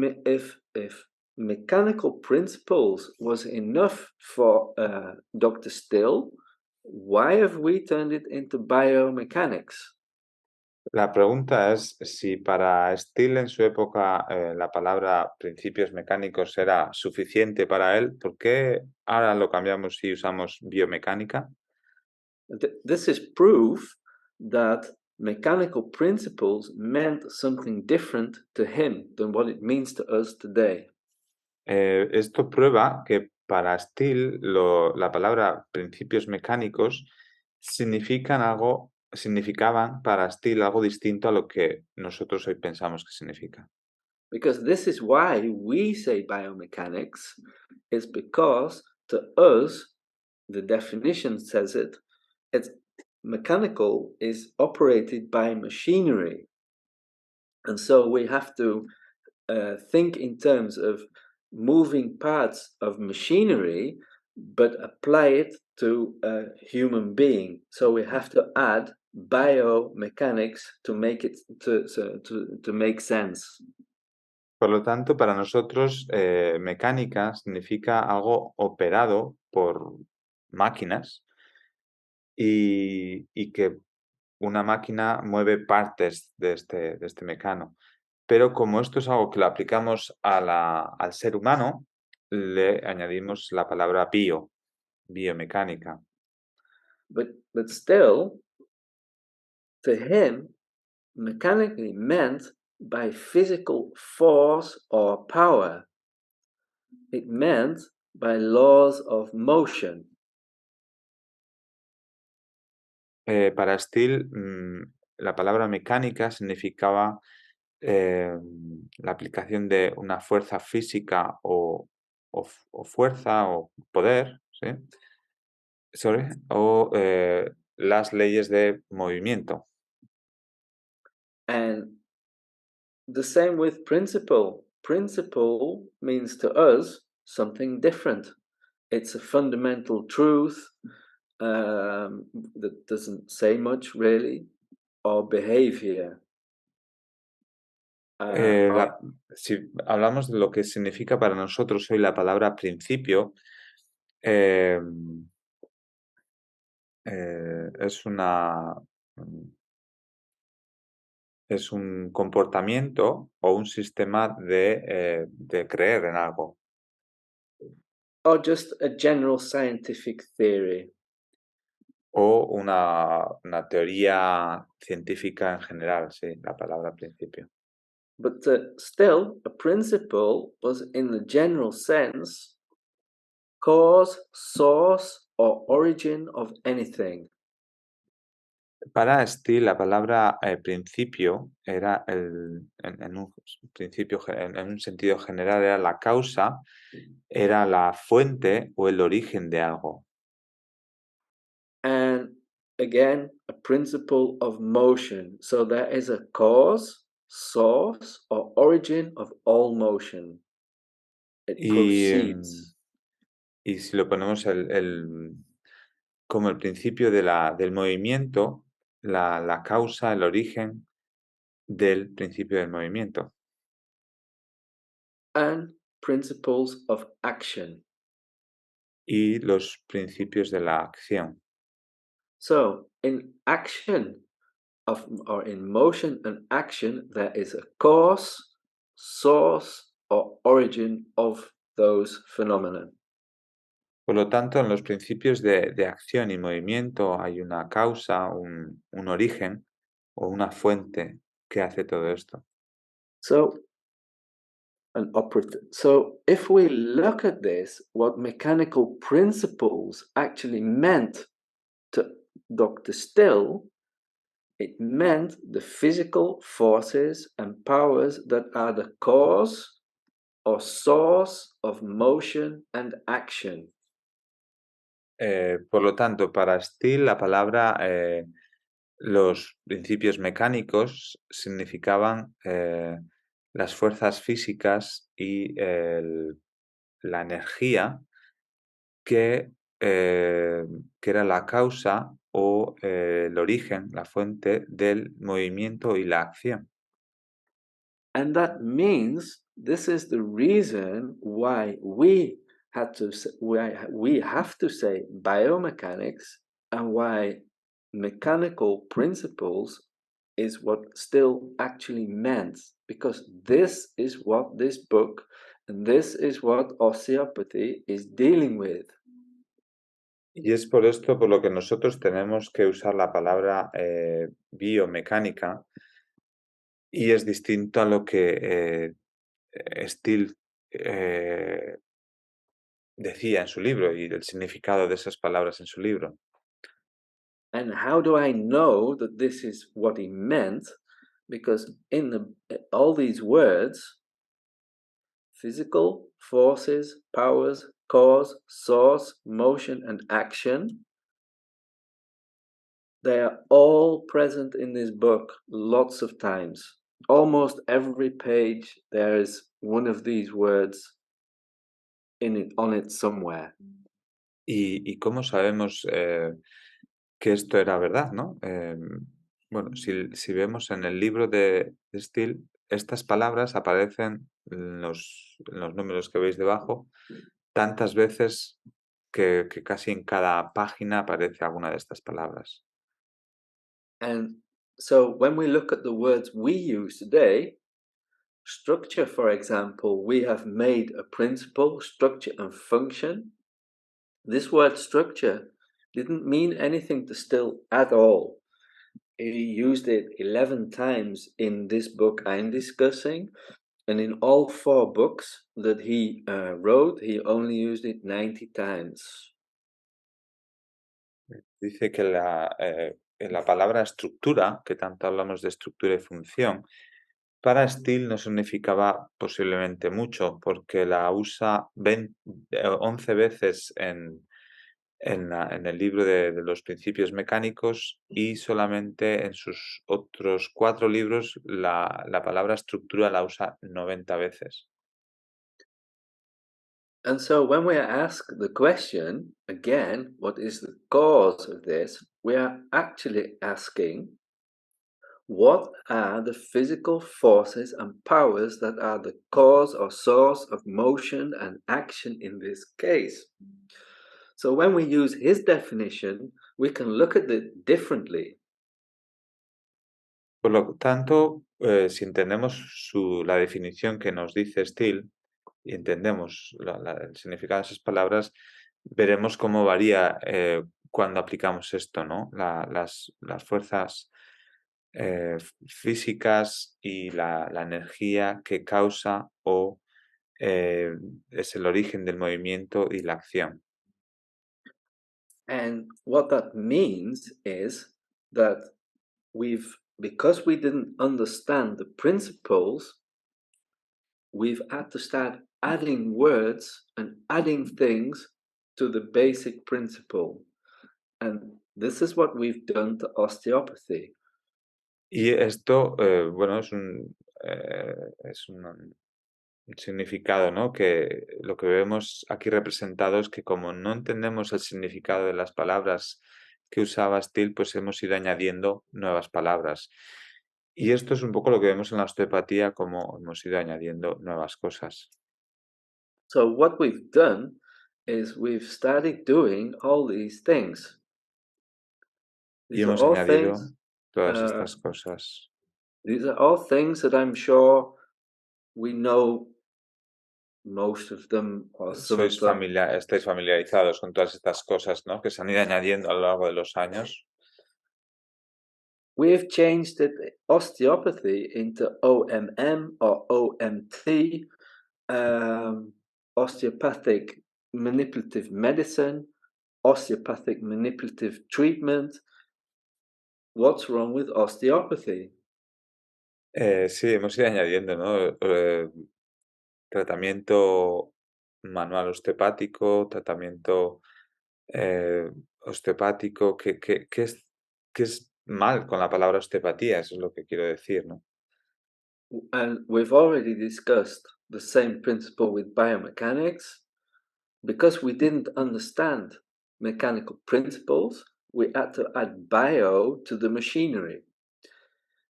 mechanical principles was enough for Dr. Still, why have we turned it into biomechanics? La pregunta es si para Steele en su época la palabra principios mecánicos era suficiente para él, ¿por qué ahora lo cambiamos y usamos biomecánica? This is proof that mechanical principles meant something different to him than what it means to us today. Esto prueba que para Steele la palabra principios mecánicos significaban para Steele algo distinto a lo que nosotros hoy pensamos que significa. Because this is why we say biomechanics, is because to us, the definition says it's mechanical is operated by machinery. And so we have to think in terms of moving parts of machinery, but apply it to a human being. So we have to add biomechanics to make it to make sense. Por lo tanto, para nosotros, mecánica significa algo operado por máquinas y que una máquina mueve partes de este mecano. Pero como esto es algo que lo aplicamos al ser humano, le añadimos la palabra biomecánica. But still, to him, mechanically meant by physical force or power. It meant by laws of motion. Para Steele, la palabra mecánica significaba la aplicación de una fuerza física o fuerza o poder, ¿sí? O las leyes de movimiento. And the same with principle. Principle means to us something different. It's a fundamental truth that doesn't say much really, or behavior. Si hablamos de lo que significa para nosotros hoy la palabra principio, es un comportamiento o un sistema de creer en algo. Or just a general scientific theory. O una teoría científica en general, sí, la palabra principio. But still, a principle was in the general sense cause, source, or origin of anything. Para Steele, la palabra principio era en un sentido general, era la causa, era la fuente o el origen de algo. And again, a principle of motion. So there is a cause, source, or origin of all motion. It proceeds. Y si lo ponemos como el principio del movimiento, la causa, el origen del principio del movimiento. And principles of action. Y los principios de la acción. So in action or in motion and action, there is a cause, source, or origin of those phenomena. Por lo tanto, en los principios de acción y movimiento hay una causa, un origen o una fuente que hace todo esto. So if we look at this, what mechanical principles actually meant to Dr. Still, it meant the physical forces and powers that are the cause or source of motion and action. Por lo tanto, para Steele, la palabra, los principios mecánicos significaban las fuerzas físicas y la energía que era la causa o el origen, la fuente del movimiento y la acción. And that means this is the reason why we have to say biomechanics, and why mechanical principles is what Still actually meant, because this is what this book and this is what osteopathy is dealing with. Y es por esto por lo que nosotros tenemos que usar la palabra biomecánica, y es distinto a lo que Steele decía en su libro y el significado de esas palabras en su libro. And how do I know that this is what he meant? Because in all these words, physical, forces, powers, cause, source, motion, and action, they are all present in this book lots of times. almost every page there is one of these words on it somewhere. ¿Y cómo sabemos que esto era verdad, ¿no? Bueno, si vemos en el libro de Steele, estas palabras aparecen en los números que veis debajo tantas veces que casi en cada página aparece alguna de estas palabras. And so when we look at the words we use today, structure, for example, we have made a principle, structure, and function. This word structure didn't mean anything to Still at all. He used it 11 times in this book I'm discussing, and in all 4 books that he wrote, he only used it 90 times. Dice que la palabra estructura, que tanto hablamos de estructura y función, para Steele no significaba posiblemente mucho, porque la usa 11 veces en el libro de los Principios Mecánicos y solamente en sus otros 4 libros la palabra estructura la usa 90 veces. And so when we ask the question, again, what is the cause of this? We are actually asking, what are the physical forces and powers that are the cause or source of motion and action in this case? So when we use his definition, we can look at it differently. Por lo tanto, si entendemos la definición que nos dice Steele y entendemos el significado de esas palabras, veremos cómo varía cuando aplicamos esto, ¿no? Las fuerzas físicas y la energía que causa o es el origen del movimiento y la acción. And what that means is that because we didn't understand the principles, we've had to start adding words and adding things to the basic principle. And this is what we've done to osteopathy. Y esto, bueno, es un significado, ¿no? Que lo que vemos aquí representado es que como no entendemos el significado de las palabras que usaba Steele, pues hemos ido añadiendo nuevas palabras. Y esto es un poco lo que vemos en la osteopatía, como hemos ido añadiendo nuevas cosas. So what we've done is we've started doing all these things. Y hemos añadido todas estas cosas. These are all things that I'm sure we know most of them or some of them. Estáis familiarizados con todas estas cosas, ¿no? Que se han ido añadiendo a lo largo de los años. We've changed osteopathy into OMM or OMT, osteopathic manipulative medicine, osteopathic manipulative treatment. What's wrong with osteopathy? Sí, hemos ido añadiendo, ¿no? Tratamiento manual osteopático, tratamiento osteopático. ¿Qué es mal con la palabra osteopatía? Eso es lo que quiero decir, ¿no? And we've already discussed the same principle with biomechanics. Because we didn't understand mechanical principles, we had to add bio to the machinery.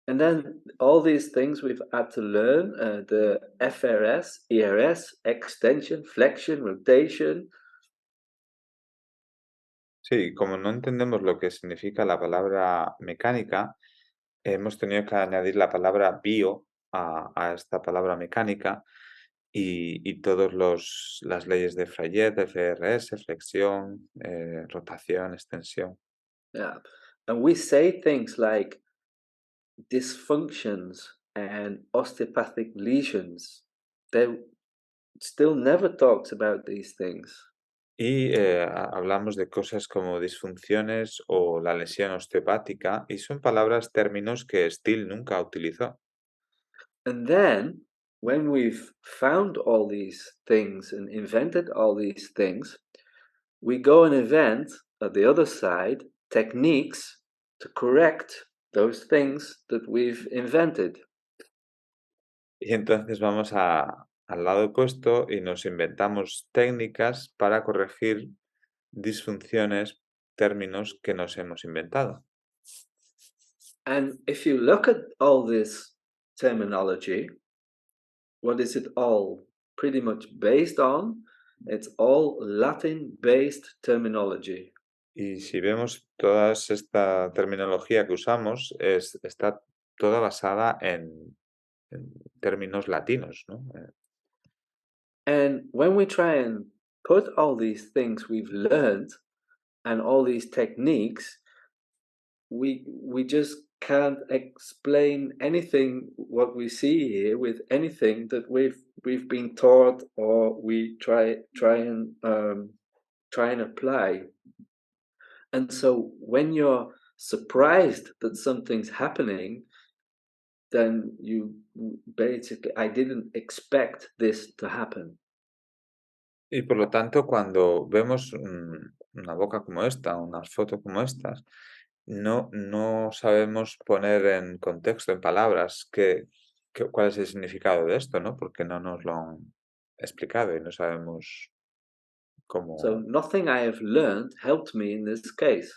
And then all these things we've had to learn, the FRS, ERS, extension, flexion, rotation. Sí, como no entendemos lo que significa la palabra mecánica, hemos tenido que añadir la palabra bio a esta palabra mecánica y todas las leyes de Freyet, de FRS, flexión, rotación, extensión. Yeah. And we say things like dysfunctions and osteopathic lesions. They still never talks about these things. Y hablamos de cosas como disfunciones o la lesión osteopática y son palabras, términos que Steele nunca utilizó. And then, when we've found all these things and invented all these things, we go and invent, at the other side, techniques to correct those things that we've invented. Y entonces vamos al lado opuesto y nos inventamos técnicas para corregir disfunciones, términos que nos hemos inventado. And if you look at all this terminology, what is it all pretty much based on? It's all Latin-based terminology. Y si vemos toda esta terminología que usamos, está toda basada en términos latinos, ¿no? And when we try and put all these things we've learned and all these techniques, we just can't explain anything what we see here with anything that we've been taught or we try and apply. And so when you're surprised that something's happening, then you basically, I didn't expect this to happen. Y por lo tanto, cuando vemos una boca como esta, unas fotos como estas, no sabemos poner en contexto, en palabras, cuál es el significado de esto, ¿no? Porque no nos lo han explicado y no sabemos cómo. So nothing I have learned helped me in this case.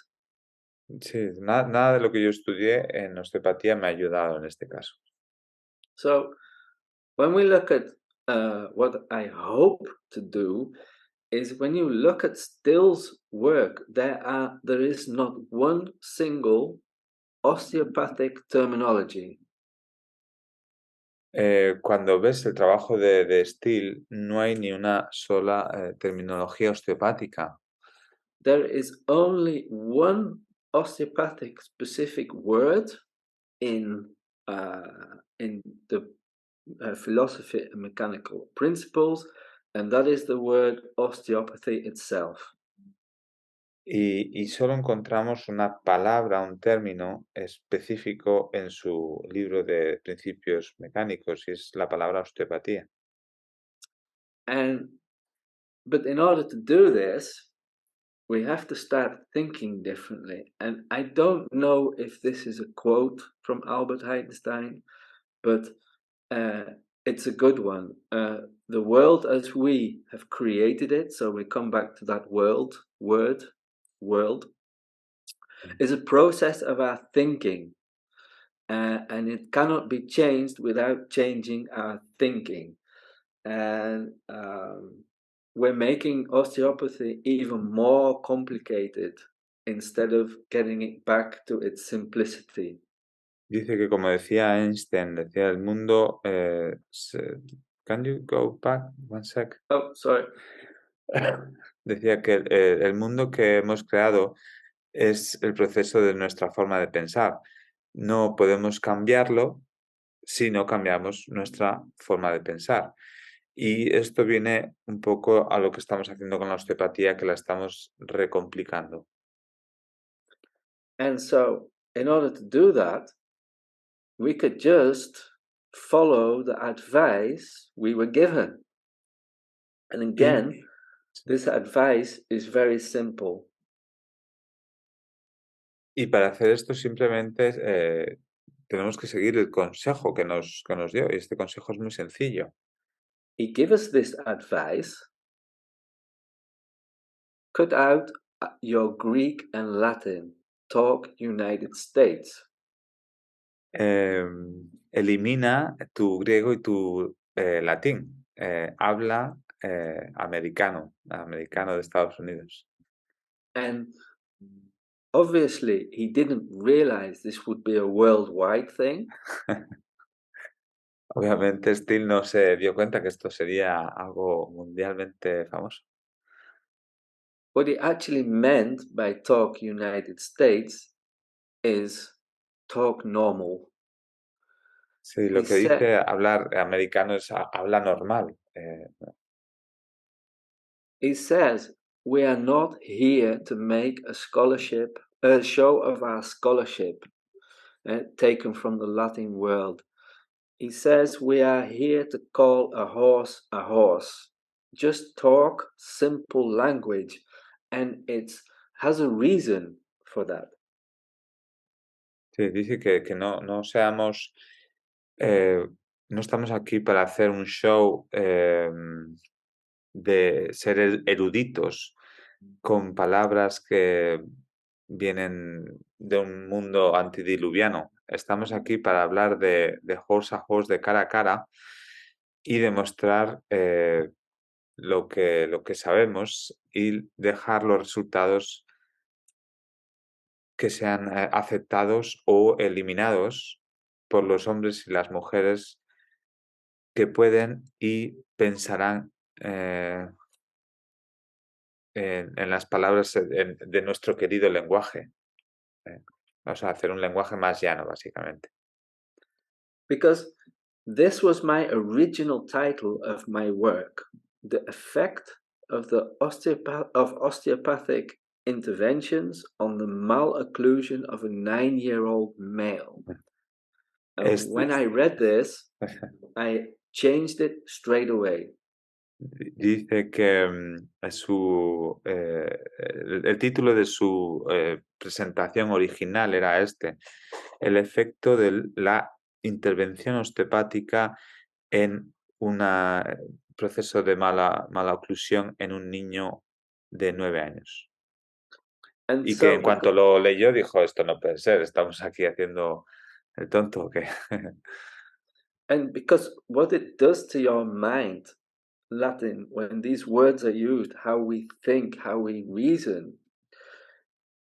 Sí, nada de lo que yo estudié en osteopatía me ha ayudado en este caso. So when we look at what I hope to do is when you look at Still's work, there is not one single osteopathic terminology. Cuando ves el trabajo de Steele, no hay ni una sola terminología osteopática. There is only one osteopathic specific word in the Philosophy and Mechanical Principios, and that is the word osteopathy itself. Y solo encontramos una palabra, un término específico en su libro de Principios Mecánicos, y es la palabra osteopatía. But in order to do this, we have to start thinking differently. And I don't know if this is a quote from Albert Einstein, but it's a good one. The world as we have created it, so we come back to that world, is a process of our thinking. And it cannot be changed without changing our thinking. And we're making osteopathy even more complicated instead of getting it back to its simplicity. Dice que, como decía Einstein, decía el mundo... Can you go back one sec? Oh, sorry. Decía que el mundo que hemos creado es el proceso de nuestra forma de pensar. No podemos cambiarlo si no cambiamos nuestra forma de pensar. Y esto viene un poco a lo que estamos haciendo con la osteopatía, que la estamos recomplicando. And so, in order to do that, we could just follow the advice we were given. And again, this advice is very simple. Y para hacer esto simplemente tenemos que seguir el consejo que nos dio. Y este consejo es muy sencillo. He gave us this advice. Cut out your Greek and Latin. Talk United States. Elimina tu griego y tu latín. Habla americano de Estados Unidos. And obviously, he didn't realize this would be a worldwide thing. Obviamente, Steele no se dio cuenta que esto sería algo mundialmente famoso. What he actually meant by talk United States is talk normal. Sí, lo que dice hablar americano es habla normal. He says, we are not here to make a show of our scholarship, taken from the Latin world. He says, we are here to call a horse a horse. Just talk simple language, and it has a reason for that. Sí, dice que no seamos no estamos aquí para hacer un show de ser eruditos con palabras que vienen de un mundo antidiluviano. Estamos aquí para hablar de horse a horse, de cara a cara, y demostrar lo que sabemos y dejar los resultados que sean aceptados o eliminados por los hombres y las mujeres que pueden y pensarán en las palabras de nuestro querido lenguaje. Vamos a hacer un lenguaje más llano, básicamente. Because this was my original title of my work, The Effect of the Osteopathic Interventions on the Malocclusion of a 9-year-old Male. And when I read this, I changed it straight away. Dice que el título de su presentación original era este, el efecto de la intervención osteopática en un proceso de mala oclusión en un niño de 9 años. And Y so, que en cuanto lo leyó dijo, esto no puede ser, estamos aquí haciendo el tonto. ¿O qué? And because what it does to your mind, Latin, when these words are used, how we think, how we reason.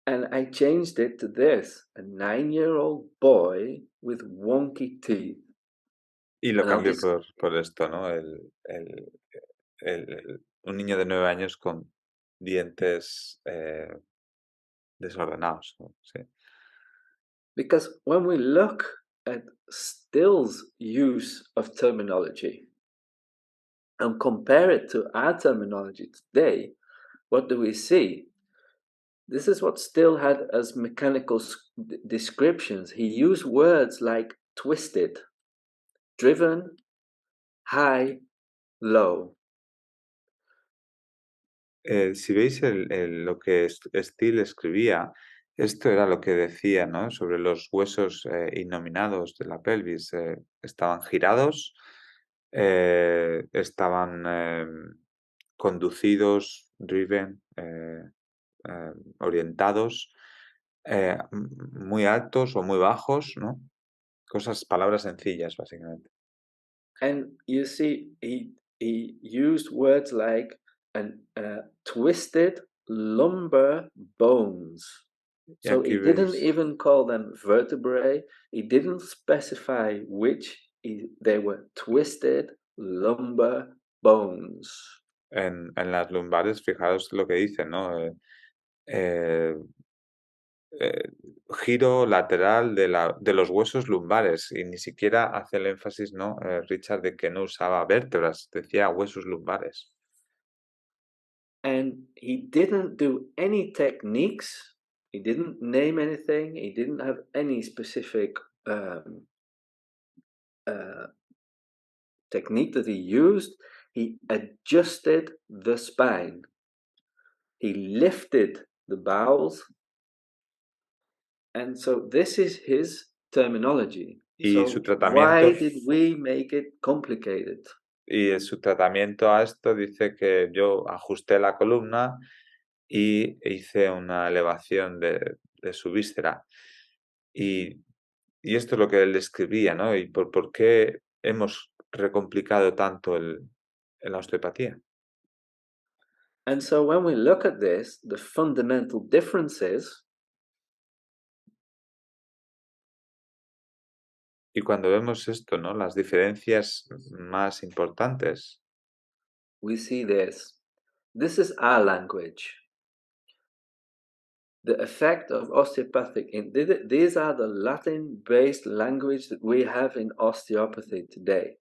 And I changed it to this, a 9-year-old boy with wonky teeth. Y lo And I cambié just- por esto, ¿no? Un niño de 9 años con dientes desordenados, ¿no? Sí. Because when we look at Still's use of terminology and compare it to our terminology today, what do we see? This is what Still had as mechanical descriptions. He used words like twisted, driven, high, low. Si veis lo que Steele escribía, esto era lo que decía, ¿no? Sobre los huesos innominados de la pelvis. Estaban girados, estaban conducidos, driven, orientados, muy altos o muy bajos, ¿no? Palabras sencillas, básicamente. And you see, he used words like twisted lumbar bones. So he didn't even call them vertebrae. He didn't specify which. They were twisted lumbar bones. En las lumbares, fijaros lo que dice, ¿no? Giro lateral de los huesos lumbares, y ni siquiera hace el énfasis, ¿no? Richard, de que no usaba vértebras, decía huesos lumbares. And he didn't do any techniques. He didn't name anything. He didn't have any specific technique that he used. He adjusted the spine. He lifted the bowels. And so this is his terminology. Y So su tratamiento, why did we make it complicated? Y su tratamiento a esto dice que yo ajusté la columna y hice una elevación de su víscera. Y esto es lo que él describía, ¿no? Y por qué hemos recomplicado tanto la osteopatía. And so when we look at this, the fundamental differences. Y cuando vemos esto, ¿no? Las diferencias más importantes. We see this. This is our language. The effect of osteopathic. These are the Latin-based language that we have in osteopathy today.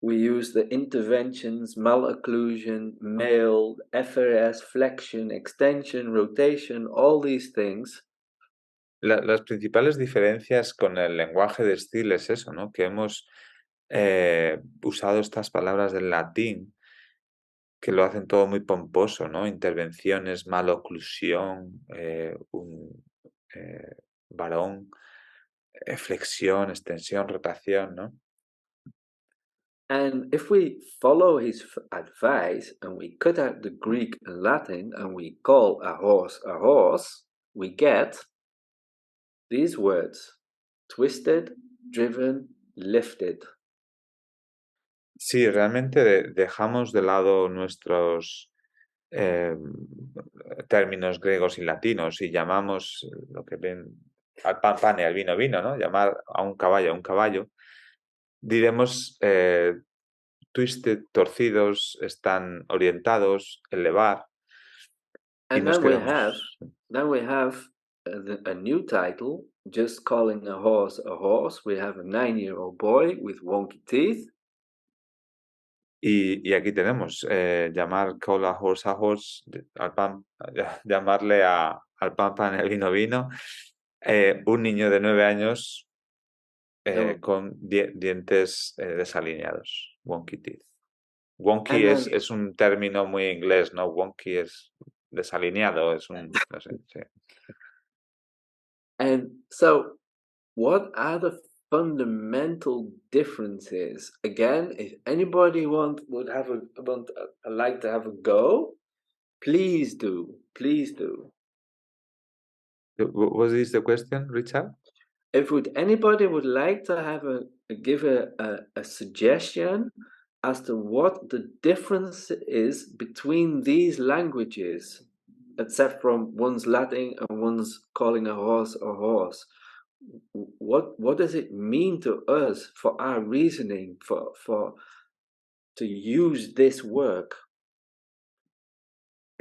We use the interventions, malocclusion, male, FRS, flexion, extension, rotation, all these things. Las principales diferencias con el lenguaje de Steele es eso, ¿no? Que hemos usado estas palabras del latín que lo hacen todo muy pomposo, ¿no? Intervenciones, maloclusión, varón, flexión, extensión, rotación, ¿no? And if we follow his advice and we cut out the Greek and Latin and we call a horse, we get these words: twisted, driven, lifted. Sí, realmente dejamos de lado nuestros términos griegos y latinos y llamamos lo que ven al pan pan y al vino vino, ¿no? Llamar a un caballo. Diremos twisted, torcidos, están orientados, elevar. Y And nos then we quedamos. have a new title, just calling a horse a horse. We have a 9-year-old boy with wonky teeth. Y aquí tenemos llamar call a horse, al pan, llamarle al pan pan y al vino vino, un niño de 9 años No. con dientes desalineados, wonky teeth. Wonky And then, es un término muy inglés, ¿no? Wonky es desalineado, es un, no sé, sí. and so what are the fundamental differences? Again, if anybody would like to have a go, please do. Was this the question, Richard? If anybody would like to give a suggestion as to what the difference is between these languages, except from one's Latin and one's calling a horse a horse, what does it mean to us for our reasoning for to use this work?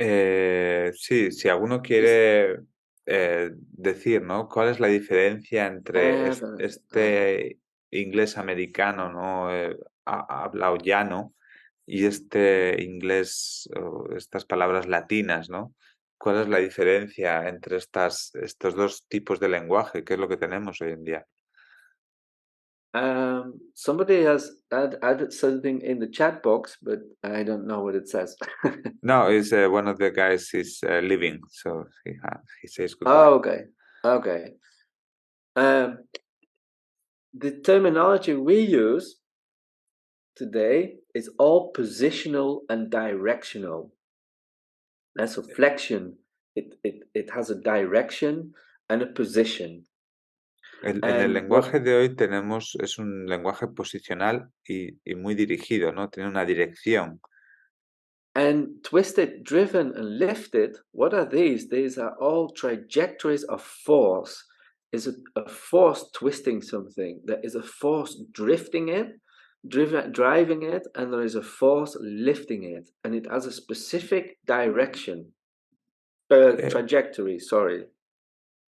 Sí, si alguno quiere decir, ¿no? ¿Cuál es la diferencia entre este inglés americano, ¿no? Hablado llano, y este inglés, estas palabras latinas, ¿no? ¿Cuál es la diferencia entre estos dos tipos de lenguaje? ¿Qué es lo que tenemos hoy en día? Somebody has added something in the chat box, but I don't know what it says. No, it's one of the guys is leaving, so he says goodbye. Oh, okay. The terminology we use today is all positional and directional. That's a flexion. It has a direction and a position. En el lenguaje de hoy es un lenguaje posicional y muy dirigido, ¿no? Tiene una dirección. And twisted, driven, and lifted, what are these? These are all trajectories of force. Is a force twisting something? There is a force driving it, and there is a force lifting it, and it has a specific direction. Trajectory, sorry.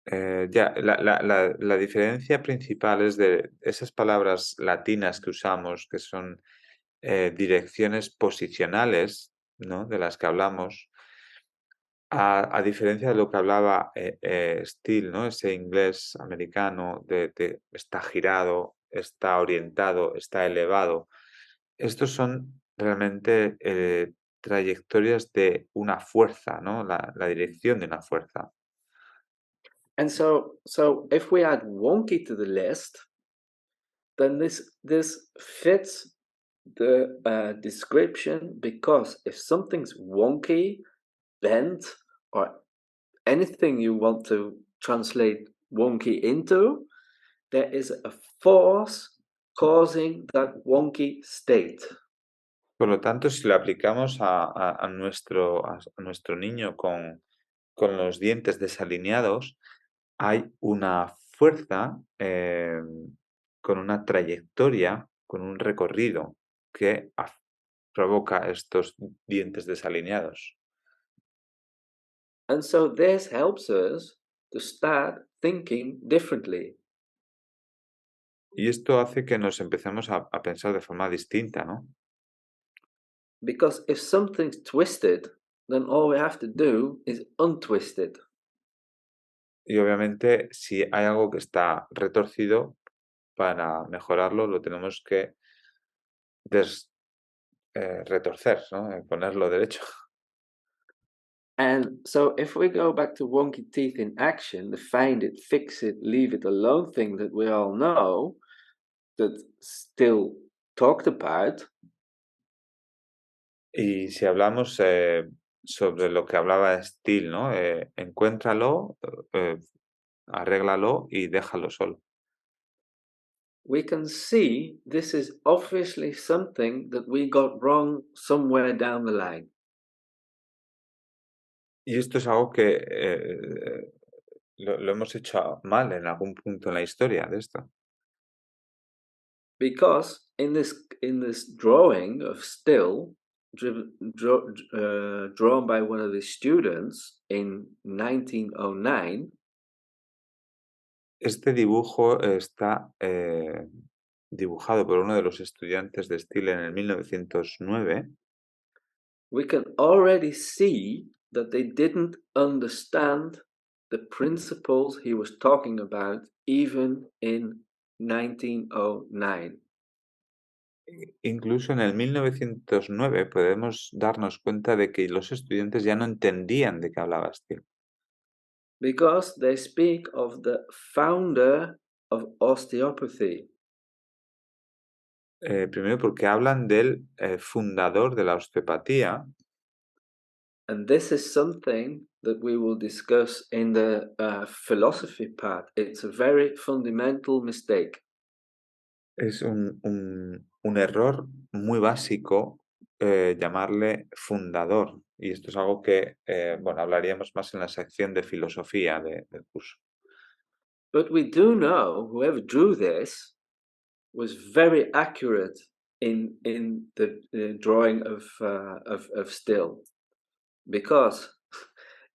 La diferencia principal es de esas palabras latinas que usamos, que son direcciones posicionales, ¿no? De las que hablamos, a diferencia de lo que hablaba Steele, ¿no? Ese inglés americano de está girado, está orientado, está elevado. Estos son realmente trayectorias de una fuerza, ¿no? La dirección de una fuerza. And so if we add wonky to the list, then this fits the description, because if something's wonky, bent, or anything you want to translate wonky into, there is a force causing that wonky state. Por lo tanto, si lo aplicamos a nuestro niño con los dientes desalineados, hay una fuerza con una trayectoria, con un recorrido que provoca estos dientes desalineados. And so this helps us to start thinking differently. Y esto hace que nos empecemos a pensar de forma distinta, ¿no? Because if something's twisted, then all we have to do is untwist it. Y obviamente, si hay algo que está retorcido, para mejorarlo lo tenemos que retorcer, ¿no? Ponerlo derecho. And so if we go back to wonky teeth in action, the find it, fix it, leave it alone thing that we all know, that still talked about, Y si hablamos sobre lo que hablaba Steele, ¿no? Encuéntralo, arréglalo y déjalo solo. we can see this is obviously something that we got wrong somewhere down the line. Y esto es algo que lo hemos hecho mal en algún punto en la historia de esto. Because in this drawing of still, drawn by one of the students in 1909, Este dibujo está dibujado por uno de los estudiantes de Steele en el 1909. we can already see that they didn't understand the principles he was talking about even in 1909. Incluso en el 1909 podemos darnos cuenta de que los estudiantes ya no entendían de qué hablaba Steele. Because they speak of the founder of osteopathy. Primero porque hablan del fundador de la osteopatía. And this is something that we will discuss in the philosophy part. It's a very fundamental mistake. Es un error muy básico llamarle fundador. Y esto es algo que, bueno, hablaríamos más en la sección de filosofía del curso. But we do know whoever drew this was very accurate in the drawing of still, because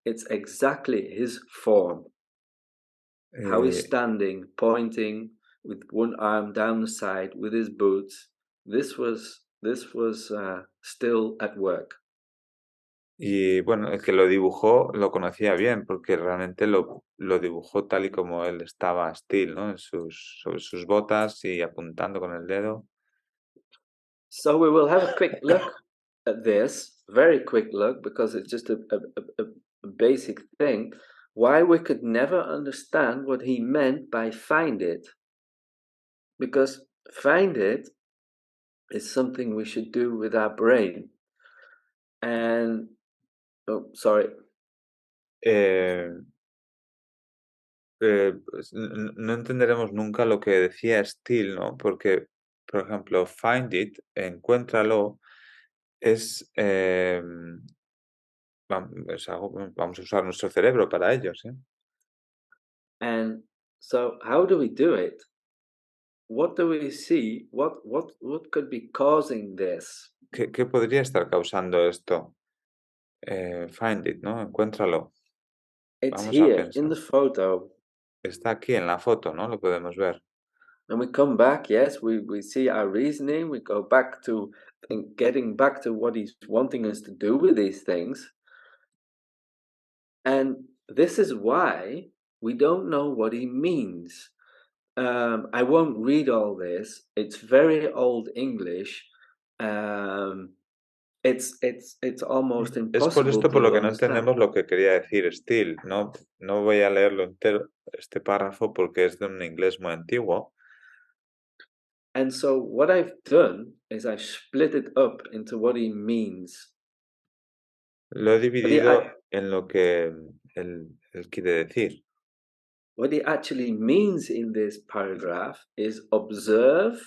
it's exactly his form. How he's Eh, standing, pointing with one arm down the side with his boots. This was still at work. y bueno, el que lo dibujó lo conocía bien porque realmente lo dibujó tal y como él estaba Steele, ¿no? Sobre sus botas y apuntando con el dedo. So we will have a quick look at this, very quick look, because it's just a basic thing. Why we could never understand what he meant by find it. Because find it is something we should do with our brain. And, oh, sorry. Pues no entenderemos nunca lo que decía Steele, ¿no? Porque, por ejemplo, find it, encuéntralo, es vamos a usar nuestro cerebro para ello, ¿sí? And so how do we do it? What do we see? What could be causing this? ¿Qué podría estar causando esto? Find it, ¿no? Encuéntralo. It's Vamos a here in pensar. the photo. Está aquí en la foto, ¿no? Lo podemos ver. And we come back, yes, we see our reasoning, we go back to getting back to what he's wanting us to do with these things. And this is why we don't know what he means. I won't read all this. It's very old English. It's almost Es por impossible esto por to lo que no understand. entendemos lo que quería decir Steele. No voy a leerlo entero, este párrafo, porque es de un inglés muy antiguo. And so what I've done is I've split it up into what he means. Lo he dividido en lo que él quiere decir. What he actually means in this paragraph is observe,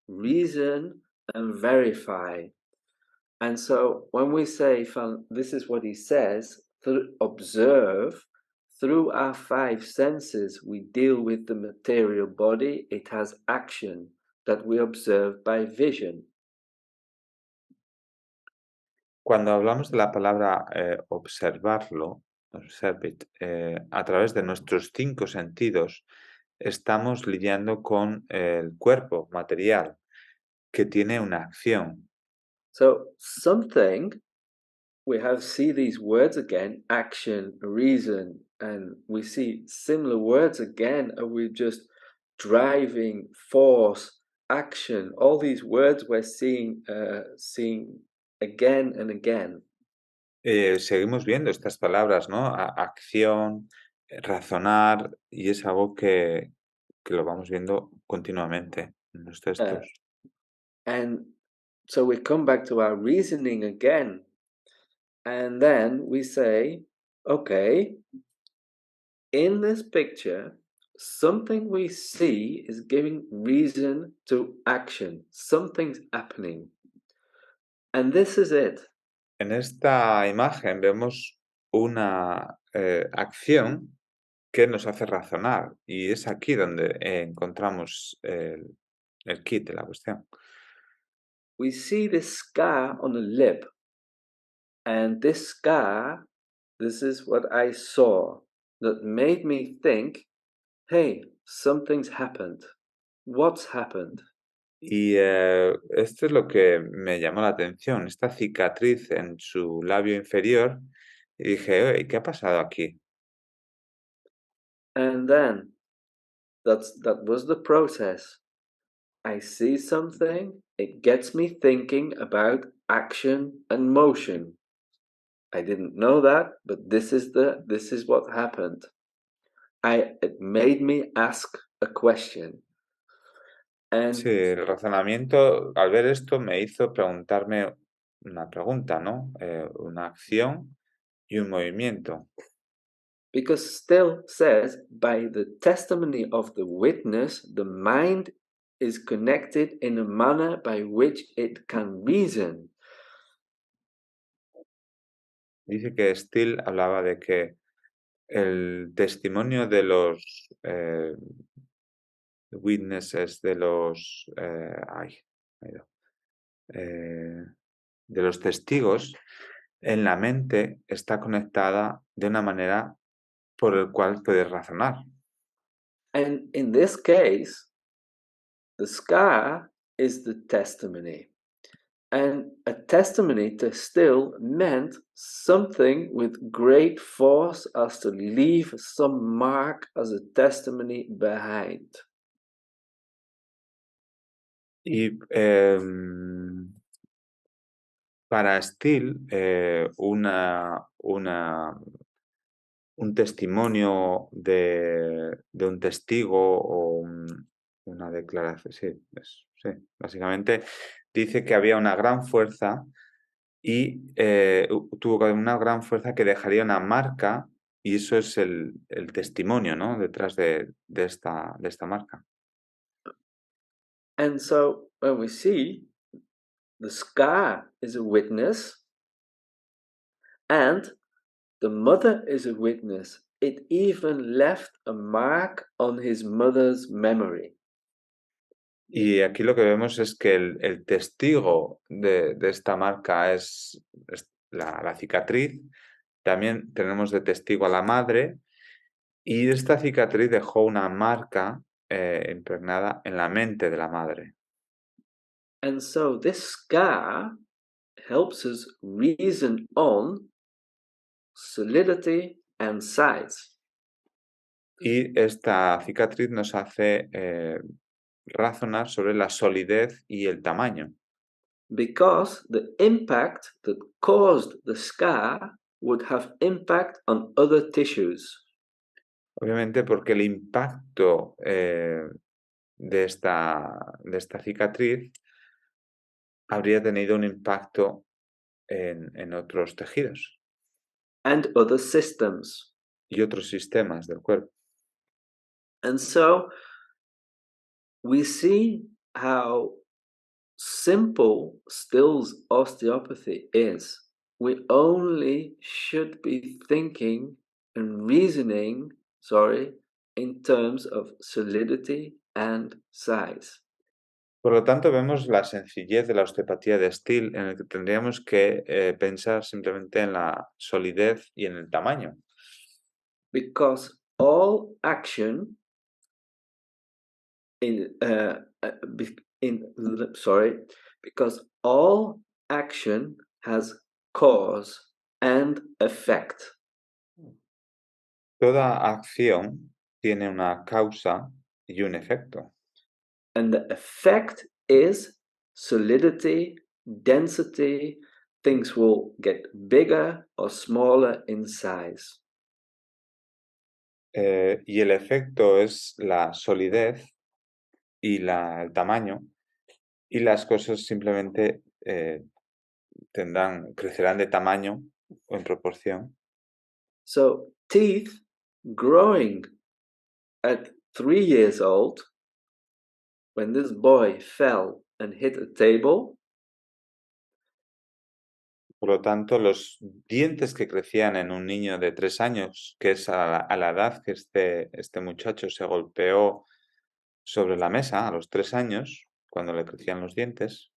reason, and verify. And so when we say, this is what he says, observe, through our five senses, we deal with the material body. It has action that we observe by vision. Cuando hablamos de la palabra observarlo, observe it, a través de nuestros cinco sentidos, estamos lidiando con el cuerpo material que tiene una acción. So something, we see these words again, action, reason, and we see similar words again, and we're just driving, force, action, all these words we're seeing again and again. Seguimos viendo estas palabras, ¿no? Acción, razonar, y es algo que lo vamos viendo continuamente en los textos. And so we come back to our reasoning again. And then we say, okay, in this picture, something we see is giving reason to action. Something's happening. And this is it. En esta imagen vemos una acción que nos hace razonar y es aquí donde encontramos el kit de la cuestión. We see this scar on the lip, and this scar, this is what I saw that made me think, hey, something's happened. What's happened? Y esto es lo que me llamó la atención, esta cicatriz en su labio inferior. Y dije, oye, ¿qué ha pasado aquí? And then that was the process. I see something, it gets me thinking about action and motion. I didn't know that, but this is what happened. It made me ask a question. And Sí, el razonamiento, al ver esto, me hizo preguntarme una pregunta, ¿no? Una acción y un movimiento. because still says, by the testimony of the witness, the mind is connected in a manner by which it can reason. Dice que Steele hablaba de que el testimonio de los witnesses, de los de los testigos, en la mente está conectada de una manera por el cual puedes razonar. And in this case, the scar is the testimony. And a testimony to still meant something with great force as to leave some mark as a testimony behind. Y para Steele, un testimonio de un testigo o una declaración, sí, básicamente dice que había una gran fuerza y tuvo una gran fuerza que dejaría una marca y eso es el testimonio, ¿no? Detrás de esta marca. And so when we see the scar is a witness and the mother is a witness, it even left a mark on his mother's memory. Y aquí lo que vemos es que el testigo de esta marca es la cicatriz. También tenemos de testigo a la madre y esta cicatriz dejó una marca impregnada en la mente de la madre. And so this scar helps us reason on solidity and size. Y esta cicatriz nos hace razonar sobre la solidez y el tamaño. Because the impact that caused the scar would have impact on other tissues. Obviamente porque el impacto de esta cicatriz habría tenido un impacto en otros tejidos And other systems. y otros sistemas del cuerpo. And so we see how simple Still's osteopathy is. We only should be thinking and reasoning, in terms of solidity and size. Por lo tanto, vemos la sencillez de la osteopatía de Steele, en el que tendríamos que pensar simplemente en la solidez y en el tamaño. Because all action because all action has cause and effect. Toda acción tiene una causa y un efecto. And the effect is solidity, density, things will get bigger or smaller in size. Y el efecto es la solidez y el tamaño, y las cosas simplemente crecerán de tamaño o en proporción. So teeth growing at 3 years old, when this boy fell and hit a table, Por lo tanto, los dientes que crecían en un niño de 3 años, que es a la edad que este muchacho se golpeó sobre la mesa, a los 3 años, cuando le crecían los dientes,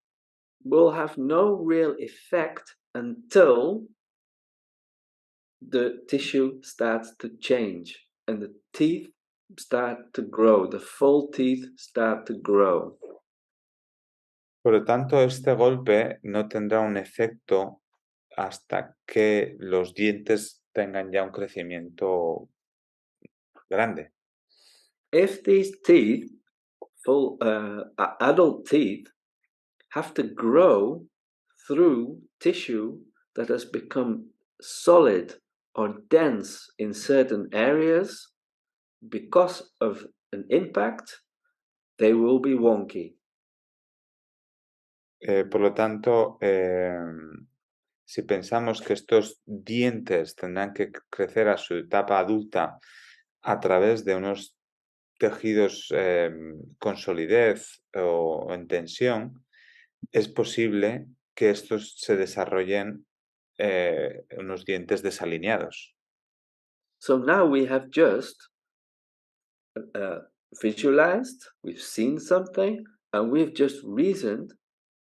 will have no real effect until the tissue starts to change and the teeth start to grow, the full teeth start to grow. por lo tanto, este golpe no tendrá un efecto hasta que los dientes tengan ya un crecimiento grande. If these teeth, full adult teeth, have to grow through tissue that has become solid or dense in certain areas because of an impact, they will be wonky. Por lo tanto, si pensamos que estos dientes tendrán que crecer a su etapa adulta a través de unos tejidos con solidez o en tensión, es posible que estos se desarrollen unos dientes desalineados. So now we have just visualized, we've seen something, and we've just reasoned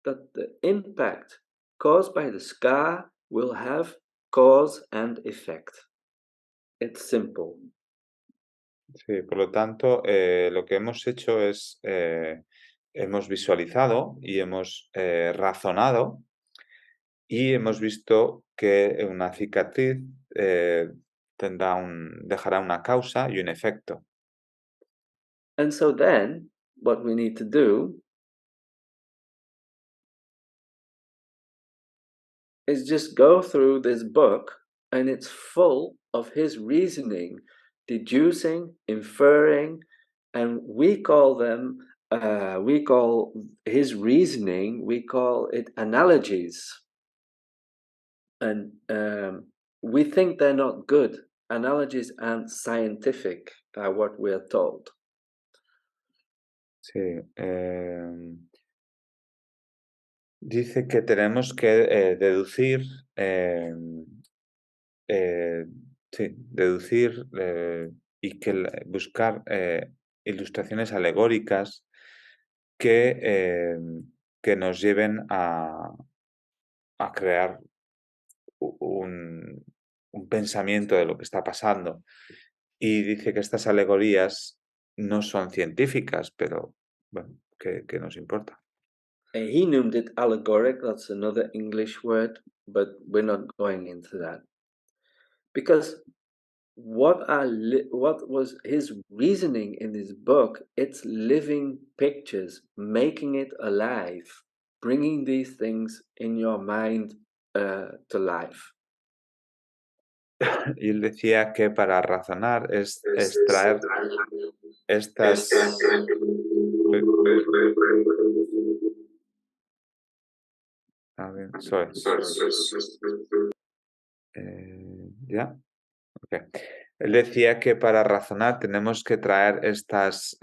that the impact caused by the scar will have cause and effect. It's simple. Sí, por lo tanto, lo que hemos hecho es, hemos visualizado y hemos razonado y hemos visto que una cicatriz dejará una causa y un efecto. And so then, what we need to do is just go through this book, and it's full of his reasoning, deducing, inferring, and we call his reasoning, we call it analogies. And we think they're not good. Analogies aren't scientific, are what we're told. Sí, dice que tenemos que deducir, y buscar ilustraciones alegóricas que nos lleven a crear un pensamiento de lo que está pasando. Y dice que estas alegorías no son científicas, pero bueno, ¿qué nos importa? He named it allegoric, that's another English word, but we're not going into that. Because what was his reasoning in his book? It's living pictures, making it alive, bringing these things in your mind to life. Y él decía que para razonar es traer estas... A ver, sorry. ¿Ya? Okay. Él decía que para razonar tenemos que traer estas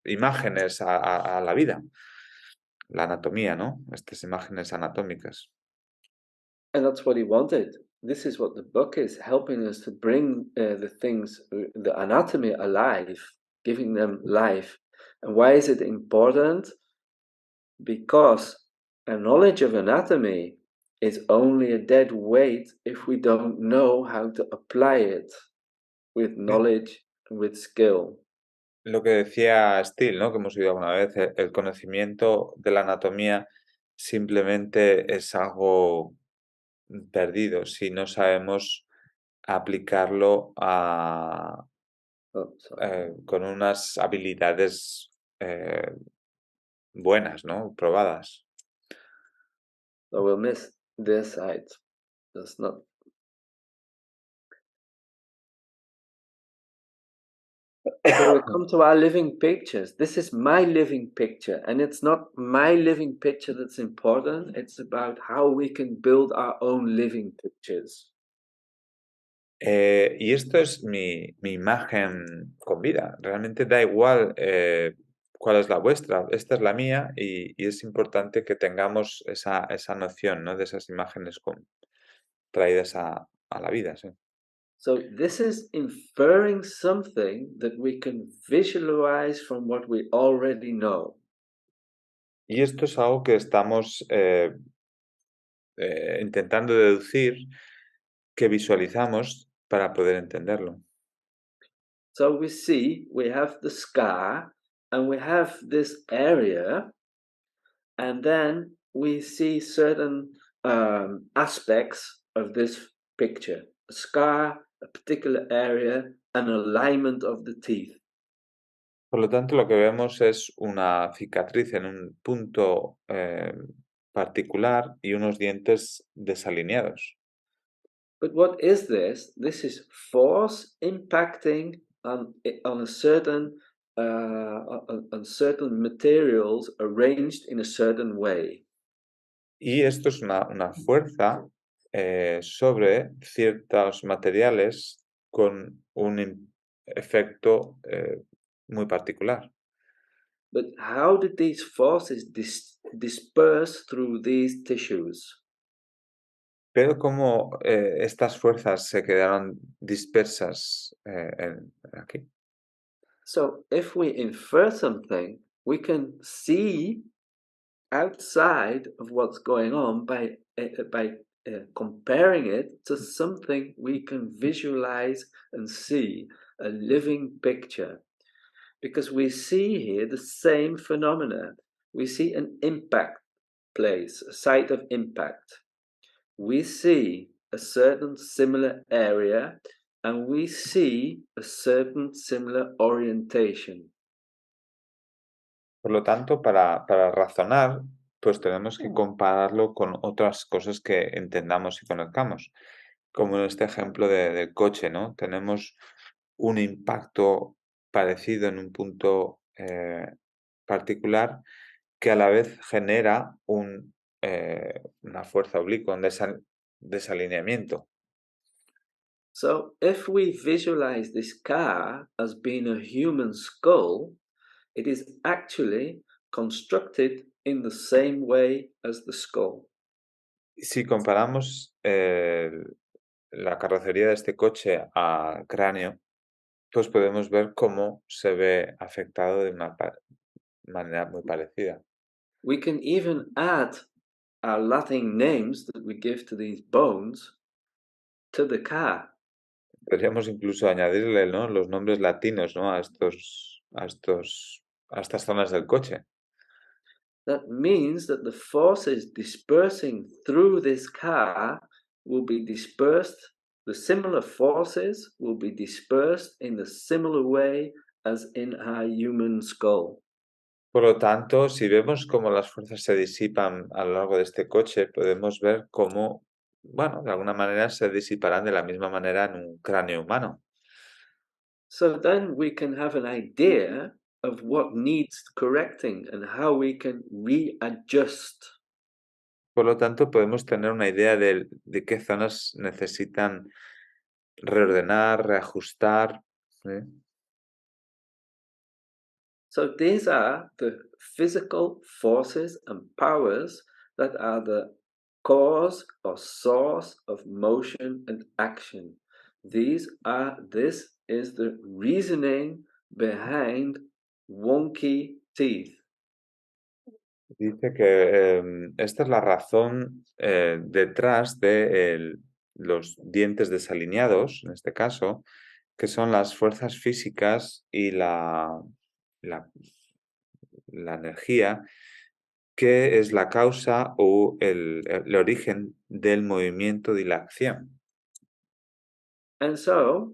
imágenes a la vida, la anatomía, ¿no? Estas imágenes anatómicas. And that's what he wanted. This is what the book is, helping us to bring the things, the anatomy alive, giving them life. And why is it important? Because a knowledge of anatomy is only a dead weight if we don't know how to apply it with knowledge and with skill. Lo que decía Steele, ¿no? Que hemos oído alguna vez, el conocimiento de la anatomía simplemente es algo perdido si no sabemos aplicarlo con unas habilidades buenas, ¿no? Probadas. So we'll miss this side. That's not. So we come to our living pictures. This is my living picture, and it's not my living picture that's important. It's about how we can build our own living pictures. Y esto es mi imagen con vida. Realmente da igual cuál es la vuestra. Esta es la mía y es importante que tengamos esa noción, ¿no? De esas imágenes traídas a la vida. Sí. So this is inferring something that we can visualize from what we already know. Y esto es algo que estamos intentando deducir, que visualizamos para poder entenderlo. So we see we have the scar and we have this area, and then we see certain aspects of this picture: a scar, a particular area, an alignment of the teeth. Por lo tanto, lo que vemos es una cicatriz en un punto particular y unos dientes desalineados. But what is this? This is force impacting on a certain on certain materials arranged in a certain way. Y esto es una fuerza sobre ciertos materiales con un efecto muy particular. But how did these forces disperse through these tissues? Pero cómo estas fuerzas se quedaron dispersas aquí. So if we infer something, we can see outside of what's going on by comparing it to something we can visualize and see, a living picture. Because we see here the same phenomena. We see an impact place, a site of impact. We see a certain similar area, and we see a certain similar orientation. Por lo tanto, para razonar, pues tenemos que compararlo con otras cosas que entendamos y conozcamos. Como en este ejemplo del coche, ¿no? Tenemos un impacto parecido en un punto particular que a la vez genera una fuerza oblicua, un desalineamiento. So if we visualize this car as being a human skull, it is actually constructed in the same way as the skull. Si comparamos la carrocería de este coche al cráneo, pues podemos ver cómo se ve afectado de una manera muy parecida. We can even add our Latin names that we give to these bones to the car. Podríamos incluso añadirle, ¿no?, los nombres latinos, ¿no?, a estas zonas del coche. That means that the forces dispersing through this car will be dispersed, the similar forces will be dispersed in the similar way as in our human skull. Por lo tanto, si vemos cómo las fuerzas se disipan a lo largo de este coche, podemos ver cómo, bueno, de alguna manera se disiparán de la misma manera en un cráneo humano. So then we can have an idea of what needs correcting and how we can readjust. Por lo tanto, podemos tener una idea de qué zonas necesitan reordenar, reajustar. ¿Sí? So these are the physical forces and powers that are the cause or source of motion and action. This is the reasoning behind wonky teeth. Dice que esta es la razón detrás de los dientes desalineados, en este caso, que son las fuerzas físicas y la energía, que es la causa o el origen del movimiento y la acción. And so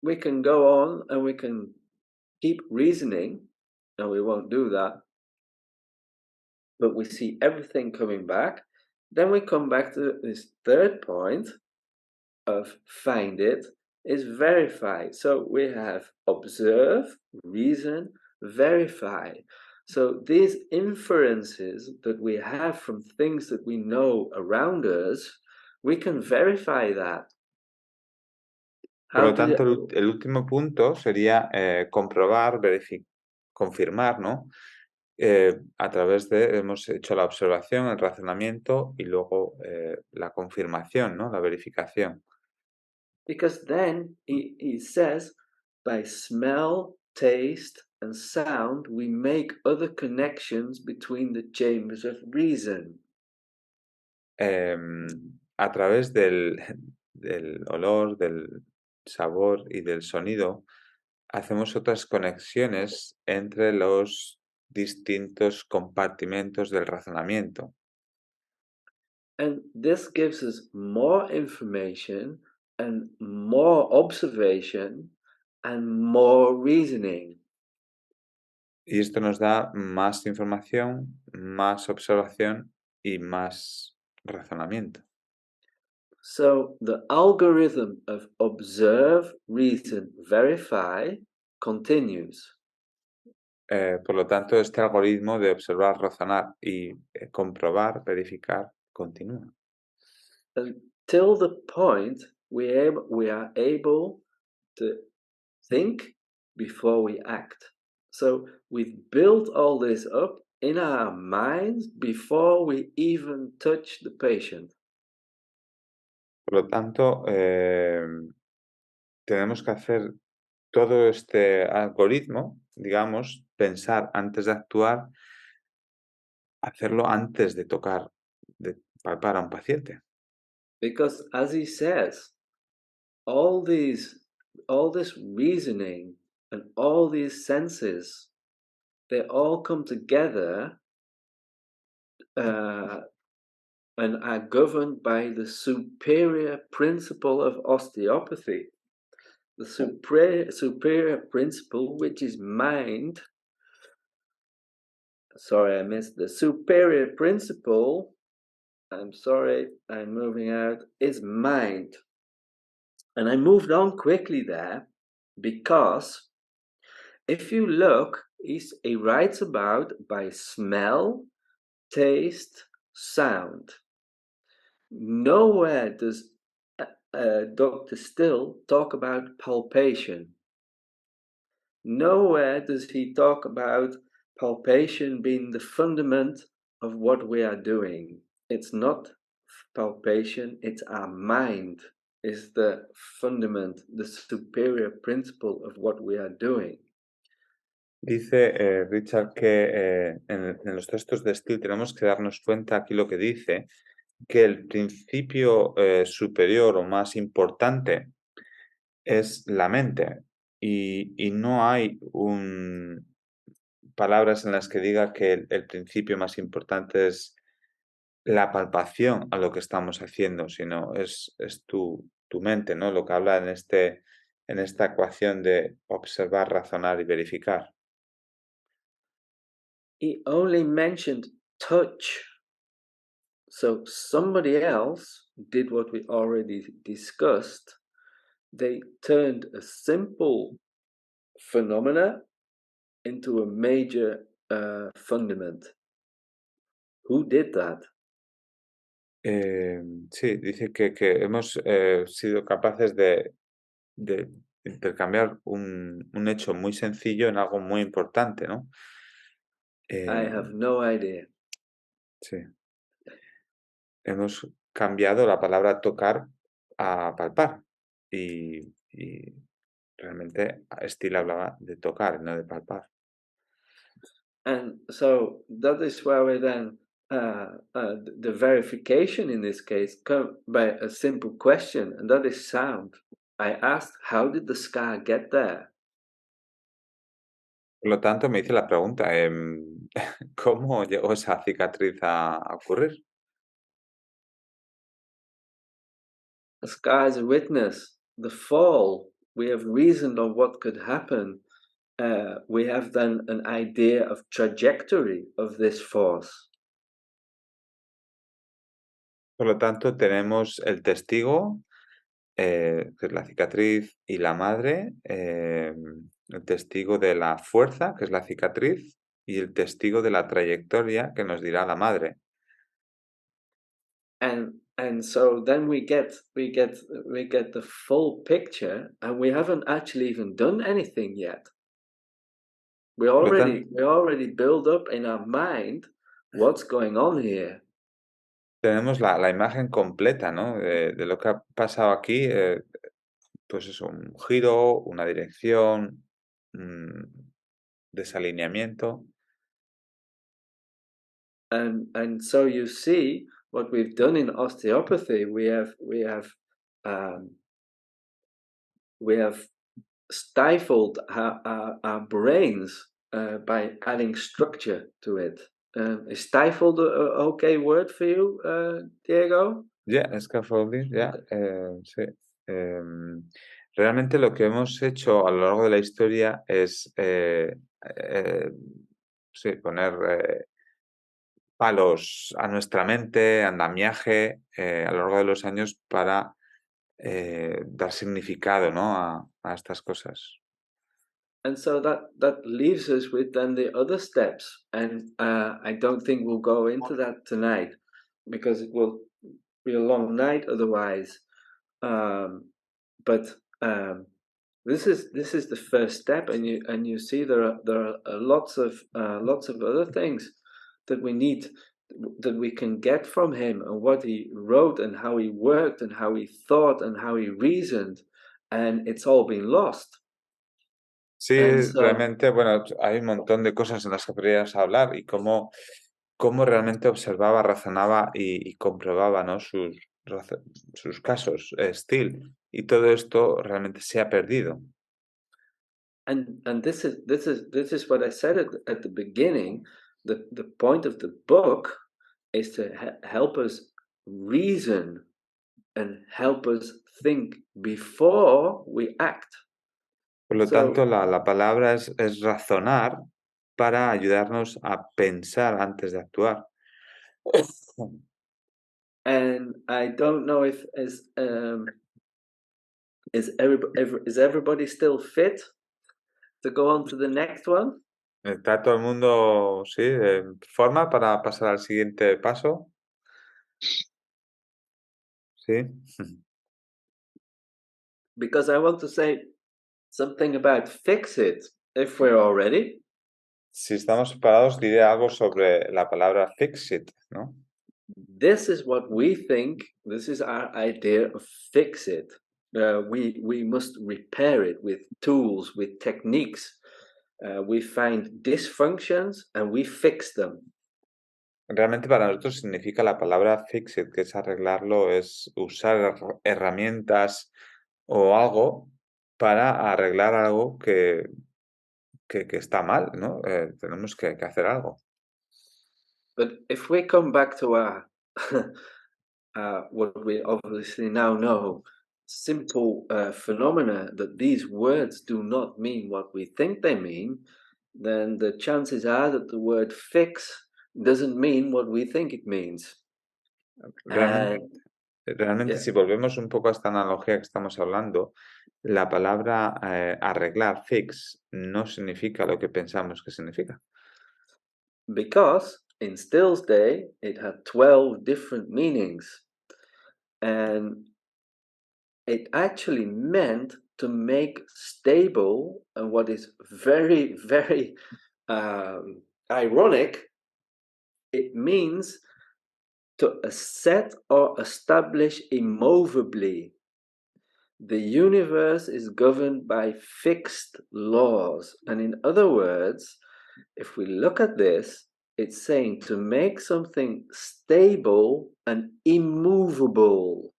we can go on and we can keep reasoning, and we won't do that, but we see everything coming back. Then we come back to this third point of find it, is verify. So we have observe, reason, verify. So these inferences that we have from things that we know around us, we can verify that. Por lo tanto, el último punto sería comprobar, confirmar, ¿no? A través de, hemos hecho la observación, el razonamiento y luego la confirmación, ¿no? La verificación. Because then he says, by smell, taste, and sound, we make other connections between the chambers of reason. A través del olor, del sabor y del sonido, hacemos otras conexiones entre los distintos compartimentos del razonamiento. And this gives us more information and more observation and more reasoning. Y esto nos da más información, más observación y más razonamiento. So the algorithm of observe, reason, verify continues. Por lo tanto, este algoritmo de observar, razonar y comprobar, verificar, continúa. Until the point we are able to think before we act. So we've built all this up in our minds before we even touch the patient. Por lo tanto, tenemos que hacer todo este algoritmo, digamos, pensar antes de actuar, hacerlo antes de tocar, de palpar a un paciente. Because as he says, all this reasoning and all these senses, they all come together and are governed by the superior principle of osteopathy. The superior principle, which is mind. Sorry, I missed the superior principle. I'm sorry, I'm moving out. Is mind. And I moved on quickly there because if you look, he writes about by smell, taste, sound. Nowhere does Dr. Still talk about palpation. Nowhere does he talk about palpation being the fundament of what we are doing. It's not palpation, it's our mind is the fundament, the superior principle of what we are doing. Dice Richard que en los textos de Steele tenemos que darnos cuenta aquí lo que dice, que el principio superior o más importante es la mente y no hay palabras en las que diga que el principio más importante es la palpación a lo que estamos haciendo, sino es tu mente, ¿no? Lo que habla en esta ecuación de observar, razonar y verificar. He only mentioned touch. So somebody else did what we already discussed. They turned a simple phenomena into a major fundament. Who did that? Sí, dice que hemos sido capaces de intercambiar un hecho muy sencillo en algo muy importante, ¿no? I have no idea. Sí. Hemos cambiado la palabra tocar a palpar y realmente Steele hablaba de tocar, no de palpar. And so that is where we then the verification in this case come by a simple question, and that is sound. I asked, how did the scar get there? Por lo tanto, me hice la pregunta, ¿cómo llegó esa cicatriz a ocurrir? The scar is a witness. The fall, we have reasoned on what could happen. We have then an idea of trajectory of this force. Por lo tanto, tenemos el testigo que es la cicatriz, y la madre, el testigo de la fuerza, que es la cicatriz, y el testigo de la trayectoria, que nos dirá la madre. And so then we get the full picture, and we haven't actually even done anything yet. We already build up in our mind what's going on here. Tenemos la imagen completa, ¿no? De lo que ha pasado aquí, pues eso, un giro, una dirección, un desalineamiento. And so you see what we've done in osteopathy. We have stifled our brains by adding structure to it. Is stifled a okay word for you, Diego? Yeah, scaffolding, yeah, sí. Realmente lo que hemos hecho a lo largo de la historia es sí, poner palos a nuestra mente, andamiaje, a lo largo de los años para dar significado, ¿no? a estas cosas. And so that leaves us with then the other steps. And I don't think we'll go into that tonight because it will be a long night otherwise. But this is the first step, and you see there are lots of other things that we need, that we can get from him, and what he wrote and how he worked and how he thought and how he reasoned, and it's all been lost. Sí, And so, realmente, bueno, hay un montón de cosas en las que podríamos hablar y cómo realmente observaba, razonaba y comprobaba, ¿no? sus casos, Steele. Y todo esto realmente se ha perdido. and this is what I said at the beginning. The point of the book is to help us reason and help us think before we act. Por lo So, tanto, la palabra es razonar para ayudarnos a pensar antes de actuar. and I don't know if is everybody still fit to go on to the next one? ¿Está todo el mundo, sí, en forma para pasar al siguiente paso? Sí. Because I want to say something about fix it, if we're all ready. Si estamos preparados, diré algo sobre la palabra fix it, ¿no? This is what we think. This is our idea of fix it. We must repair it with tools, with techniques. We find dysfunctions and we fix them. Realmente para nosotros significa la palabra fix it, que es arreglarlo, es usar herramientas o algo para arreglar algo que está mal, ¿no? Tenemos que hacer algo. But if we come back to our what we obviously now know, simple phenomena, that these words do not mean what we think they mean, then the chances are that the word fix doesn't mean what we think it means. Realmente, Yeah. si volvemos un poco a esta analogía que estamos hablando, la palabra arreglar, fix, no significa lo que pensamos que significa. Because in Still's day, it had 12 different meanings. And it actually meant to make stable, and what is very, very ironic, it means to set or establish immovably. The universe is governed by fixed laws. And in other words, if we look at this, it's saying to make something stable and immovable.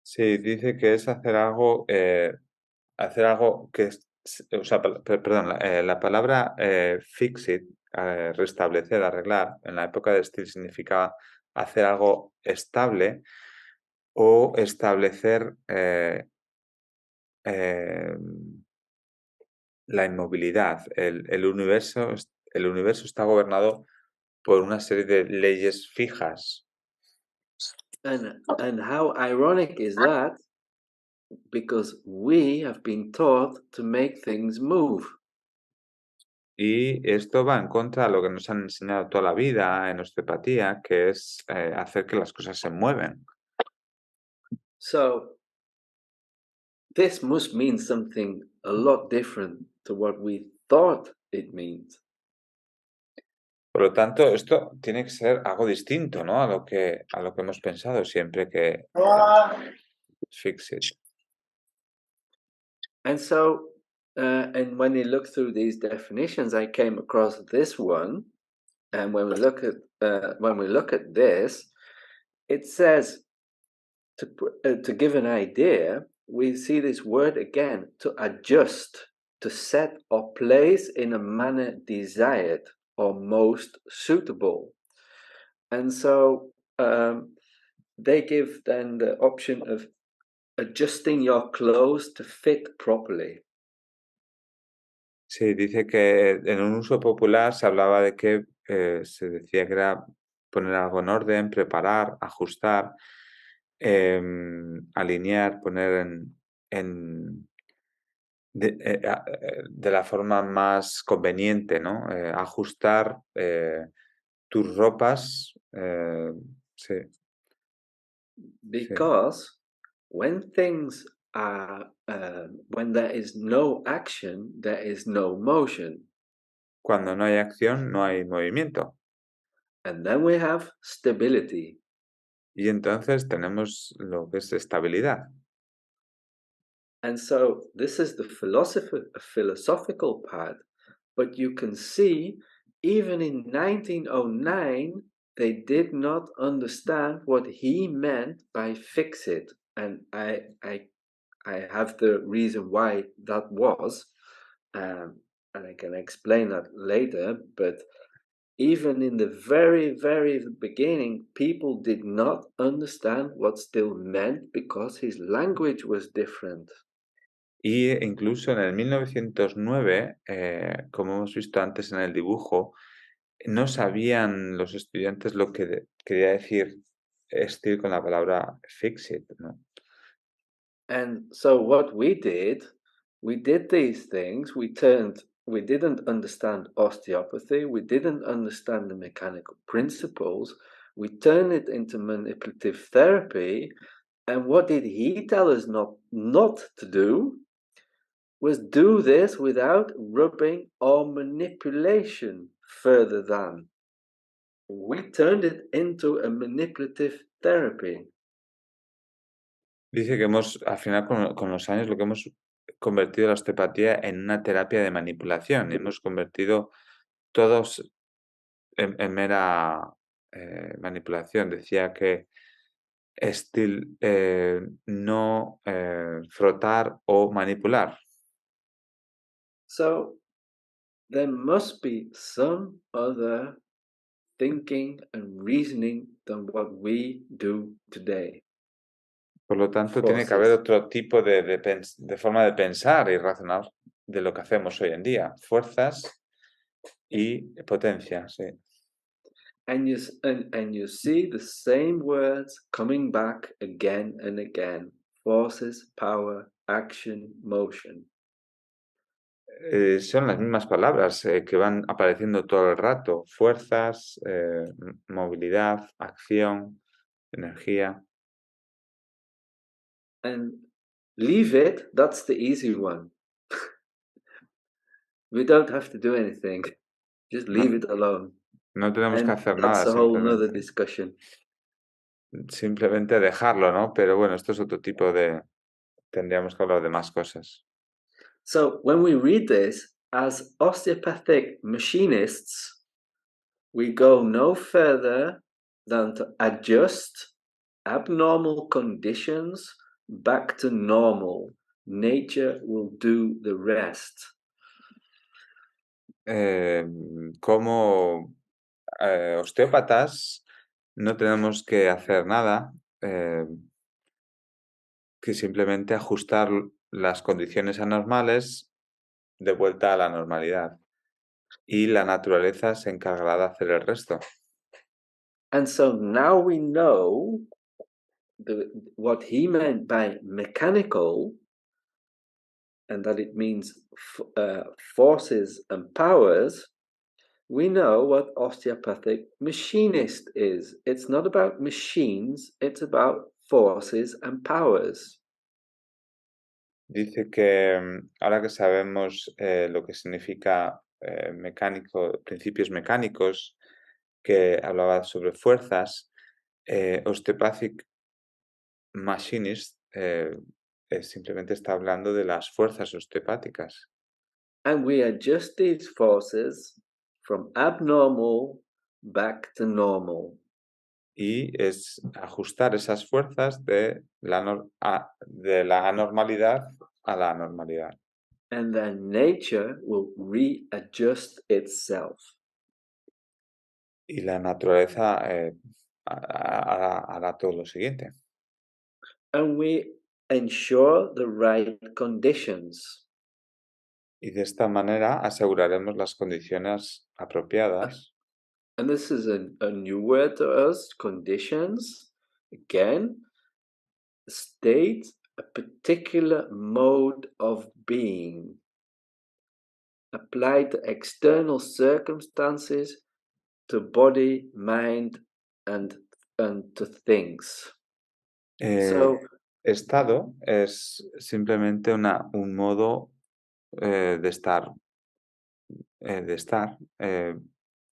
Sí, dice que es hacer algo que es, o sea, perdón, la palabra fix it, restablecer, arreglar, en la época de Steele significaba hacer algo estable o establecer la inmovilidad. El universo está gobernado por una serie de leyes fijas. And how ironic is that? Because we have been taught to make things move. Y esto va en contra de lo que nos han enseñado toda la vida en osteopatía, que es hacer que las cosas se mueven. So this must mean something a lot different to what we thought it means. Por lo tanto, esto tiene que ser algo distinto, ¿no? A lo que hemos pensado siempre que fix it. And so, and when you look through these definitions, I came across this one. And when we look at this, it says to give an idea, we see this word again, to adjust, to set or place in a manner desired or most suitable. And so they give then the option of adjusting your clothes to fit properly. Sí, dice que en un uso popular se hablaba de que se decía que era poner algo en orden, preparar, ajustar, alinear, poner de la forma más conveniente, ¿no? Ajustar tus ropas, sí. Because when things are, when there is no action, there is no motion. Cuando no hay acción, no hay movimiento. And then we have stability. Y entonces tenemos lo que es estabilidad. And so this is the philosophical part. But you can see, even in 1909, they did not understand what he meant by fix it. And I have the reason why that was, and I can explain that later. But even in the very, very beginning, people did not understand what still meant because his language was different. Y incluso en el 1909, como hemos visto antes en el dibujo, no sabían los estudiantes lo que quería decir Still con la palabra fix it, ¿no? And so what we did these things. We didn't understand osteopathy. We didn't understand the mechanical principles. We turned it into manipulative therapy. And what did he tell us not to do? Was do this without rubbing or manipulation further than. We turned it into a manipulative therapy. Dice que al final con los años lo que hemos convertido la osteopatía en una terapia de manipulación. Y hemos convertido todos en mera manipulación. Decía que no frotar o manipular. So there must be some other thinking and reasoning than what we do today. Por lo tanto, tiene que haber otro tipo de forma de pensar y razonar de lo que hacemos hoy en día. Fuerzas y potencia, sí. And you see the same words coming back again and again. Forces, power, action, motion. Son las mismas palabras que van apareciendo todo el rato. Fuerzas, movilidad, acción, energía. And leave it, that's the easy one. We don't have to do anything. Just leave it alone. No tenemos que hacer nada. That's a whole nother discussion. Simplemente dejarlo, ¿no? Pero bueno, esto es otro tipo de... Tendríamos que hablar de más cosas. So when we read this as osteopathic machinists, we go no further than to adjust abnormal conditions back to normal. Nature will do the rest. Como osteópatas no tenemos que hacer nada que simplemente ajustar las condiciones anormales de vuelta a la normalidad. Y la naturaleza se encargará de hacer el resto. And so now we know what he meant by mechanical, and that it means forces and powers, we know what osteopathic machinist is. It's not about machines, it's about forces and powers. Dice que ahora que sabemos lo que significa mecánico, principios mecánicos, que hablaba sobre fuerzas, osteopathic machinist simplemente está hablando de las fuerzas osteopáticas. And we adjust these forces from abnormal back to normal. Y es ajustar esas fuerzas de la anormalidad a la normalidad. And then nature will readjust itself. Y la naturaleza hará todo lo siguiente. And we ensure the right conditions. Y de esta manera aseguraremos las condiciones apropiadas. And this is a new word to us, conditions. Again, state a particular mode of being applied to external circumstances, to body, mind, and to things. Estado es simplemente un modo de estar,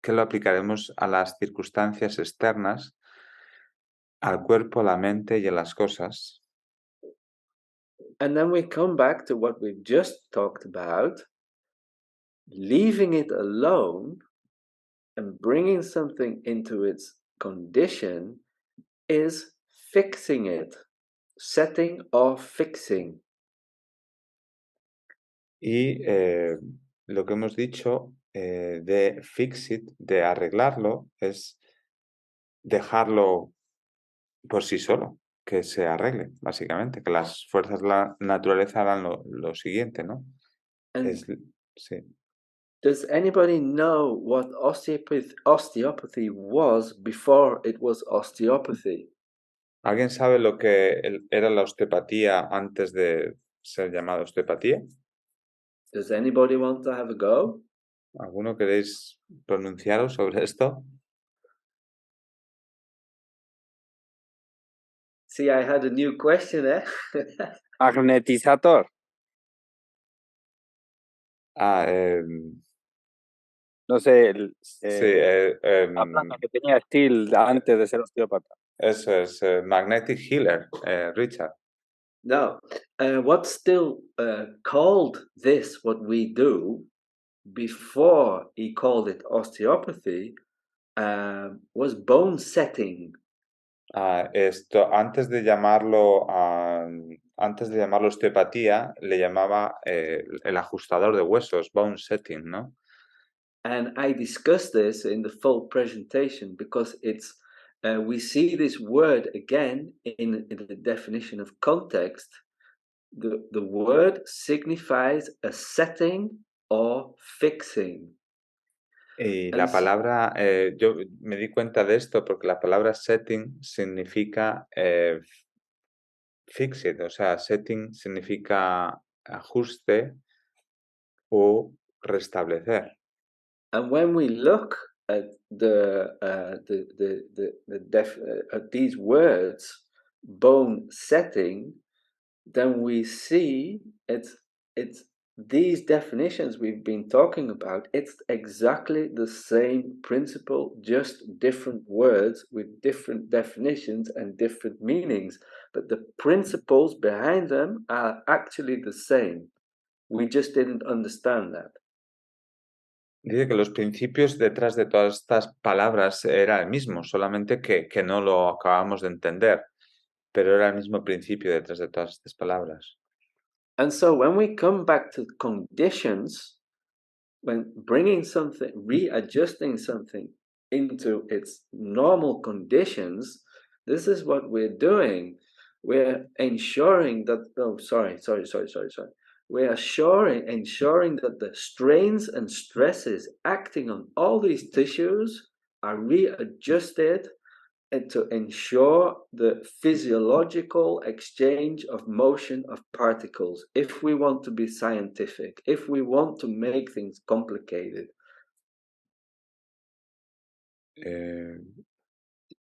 que lo aplicaremos a las circunstancias externas, al cuerpo, a la mente y a las cosas. And then we come back to what we've just talked about, leaving it alone and bringing something into its condition is fixing it, setting or fixing. Y lo que hemos dicho de fix it, de arreglarlo, es dejarlo por sí solo, que se arregle, básicamente, que las fuerzas de la naturaleza hagan lo siguiente, ¿no? Sí. Does anybody know what osteopathy was before it was osteopathy? ¿Alguien sabe lo que era la osteopatía antes de ser llamada osteopatía? Does anybody want to have a go? ¿Alguno queréis pronunciaros sobre esto? See, I had a new question, eh? Magnetizador. No sé, la planta que tenía Steel antes de ser osteópata. Eso es magnetic healer, Richard. No, what's still called this, what we do, before he called it osteopathy, was bone setting. Esto antes de llamarlo osteopatía, le llamaba el ajustador de huesos, bone setting, ¿no? And I discussed this in the full presentation because it's we see this word again in the definition of context. The word signifies a setting or fixing. Y la palabra, yo me di cuenta de esto porque la palabra setting significa fix it, o sea, setting significa ajuste o restablecer. And when we look at at these words, bone setting, then we see it's these definitions we've been talking about. It's exactly the same principle, just different words with different definitions and different meanings. But the principles behind them are actually the same. We just didn't understand that. Dice que los principios detrás de todas estas palabras era el mismo, solamente que no lo acabamos de entender, pero era el mismo principio detrás de todas estas palabras. And so when we come back to conditions, when bringing something, readjusting something into its normal conditions, this is what we're doing. We're ensuring that, We're ensuring that the strains and stresses acting on all these tissues are readjusted and to ensure the physiological exchange of motion of particles. If we want to be scientific, if we want to make things complicated.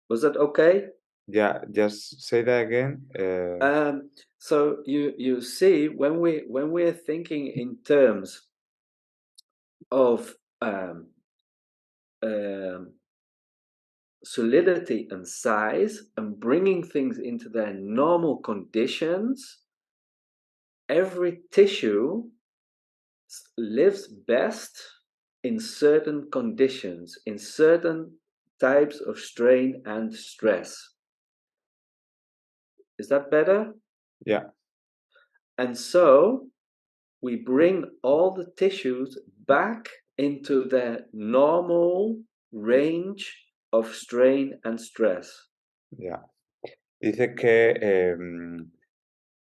Was that okay? Yeah, just say that again. So you see, when we're thinking in terms of solidity and size and bringing things into their normal conditions, every tissue lives best in certain conditions, in certain types of strain and stress. Is that better? Yeah. And so we bring all the tissues back into their normal range of strain and stress. Yeah. Dice que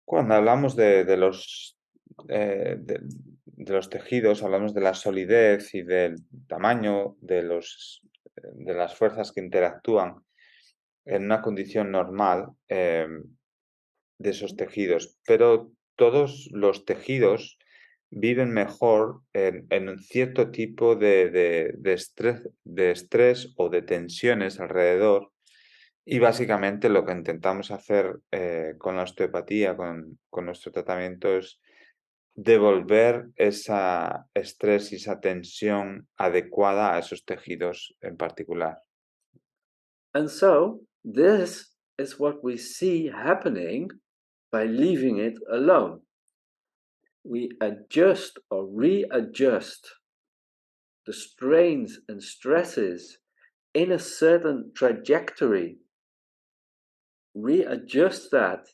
cuando hablamos de los tejidos, hablamos de la solidez y del tamaño de las fuerzas que interactúan en una condición normal de esos tejidos, pero todos los tejidos viven mejor en un cierto tipo de estrés o de tensiones alrededor. Y básicamente lo que intentamos hacer con la osteopatía, con nuestro tratamiento, es devolver ese estrés y esa tensión adecuada a esos tejidos en particular. And so this is what we see happening by leaving it alone. We adjust or readjust the strains and stresses in a certain trajectory, readjust that,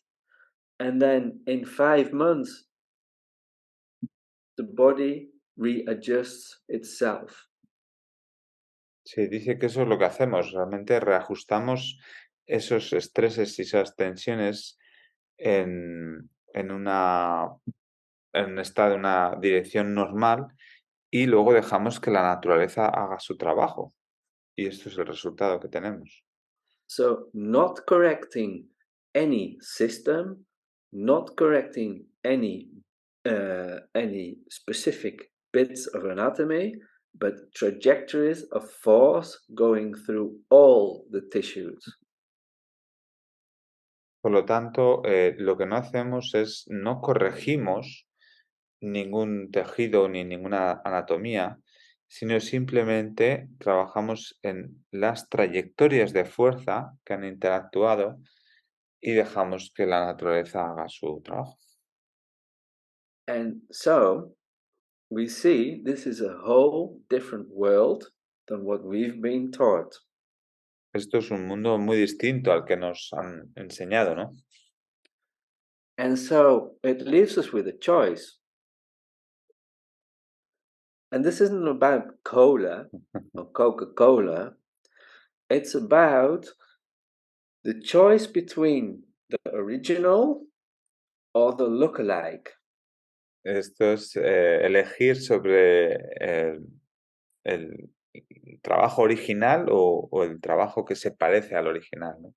and then in 5 months, the body readjusts itself. Sí, dice que eso es lo que hacemos, realmente reajustamos esos estreses y esas tensiones en un estado, en una dirección normal y luego dejamos que la naturaleza haga su trabajo. Y esto es el resultado que tenemos. So not correcting any system, not correcting any specific bits of anatomy, but trajectories of force going through all the tissues. Por lo tanto, lo que no hacemos es, no corregimos ningún tejido ni ninguna anatomía, sino simplemente trabajamos en las trayectorias de fuerza que han interactuado y dejamos que la naturaleza haga su trabajo. And so we see this is a whole different world than what we've been taught. Esto es un mundo muy distinto al que nos han enseñado, ¿no? And so it leaves us with a choice. And this isn't about cola or Coca-Cola. It's about the choice between the original or the lookalike. Esto es elegir sobre el trabajo original o el trabajo que se parece al original, ¿no?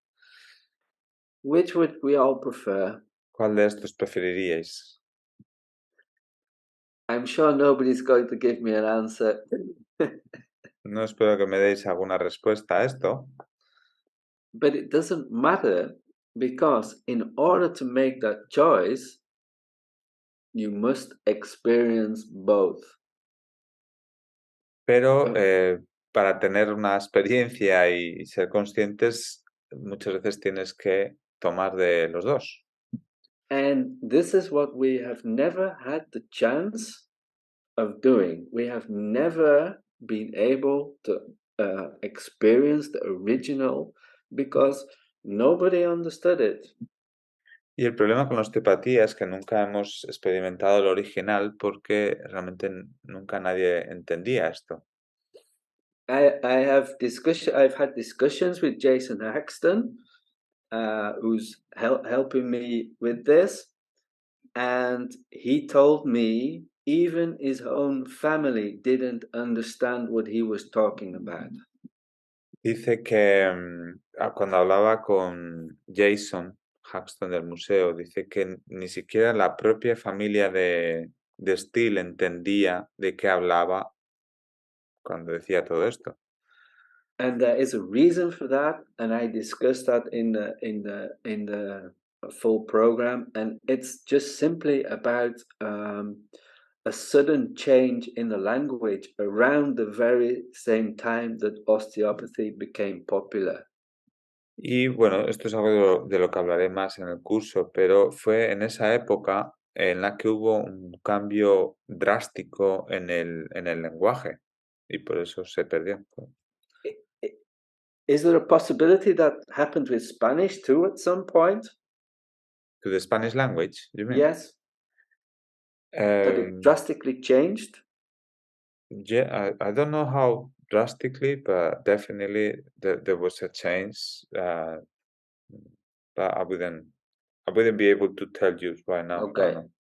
Which would we all prefer? ¿Cuál de estos preferiríais? I'm sure nobody's going to give me an answer. No espero que me deis alguna respuesta a esto. But it doesn't matter, because in order to make that choice, you must experience both. Pero para tener una experiencia y ser conscientes, muchas veces tienes que tomar de los dos. And this is what we have never had the chance of doing. We have never been able to experience the original because nobody understood it. Y el problema con la osteopatía es que nunca hemos experimentado lo original porque realmente nunca nadie entendía esto. I've had discussions with Jason Haxton, who's helping me with this, and he told me even his own family didn't understand what he was talking about. Dice que cuando hablaba con Jason Haxton del museo, dice que ni siquiera la propia familia de Steele entendía de qué hablaba cuando decía todo esto. And there is a reason for that, and I discussed that in the full program, and it's just simply about a sudden change in the language around the very same time that osteopathy became popular. Y bueno, esto es algo de lo que hablaré más en el curso, pero fue en esa época en la que hubo un cambio drástico en el lenguaje y por eso se perdió. Is there a possibility that happened with Spanish too at some point? To the Spanish language, you mean? Yes. That it drastically changed? Yeah, I don't know how drastically, but definitely there was a change. But I wouldn't be able to tell you right now. Okay. No.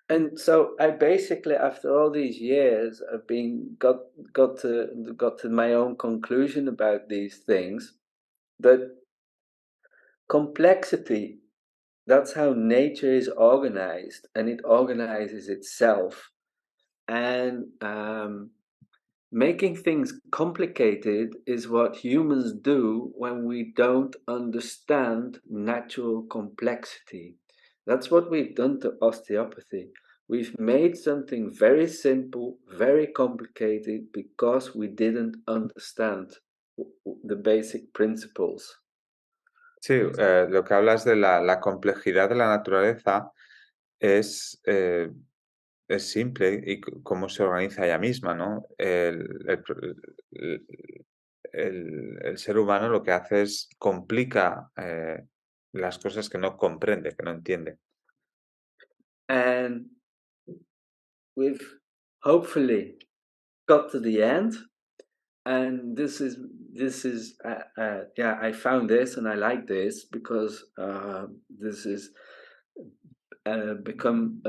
And so I basically, after all these years, I've been got to my own conclusion about these things, that complexity, that's how nature is organized, and it organizes itself. And making things complicated is what humans do when we don't understand natural complexity. That's what we've done to osteopathy. We've made something very simple, very complicated, because we didn't understand the basic principles. Sí, lo que hablas de la complejidad de la naturaleza es simple y cómo se organiza ella misma, ¿no? El ser humano lo que hace es complica las cosas que no comprende, que no entiende. And we've hopefully got to the end, and this is yeah, I found this and I like this because this is become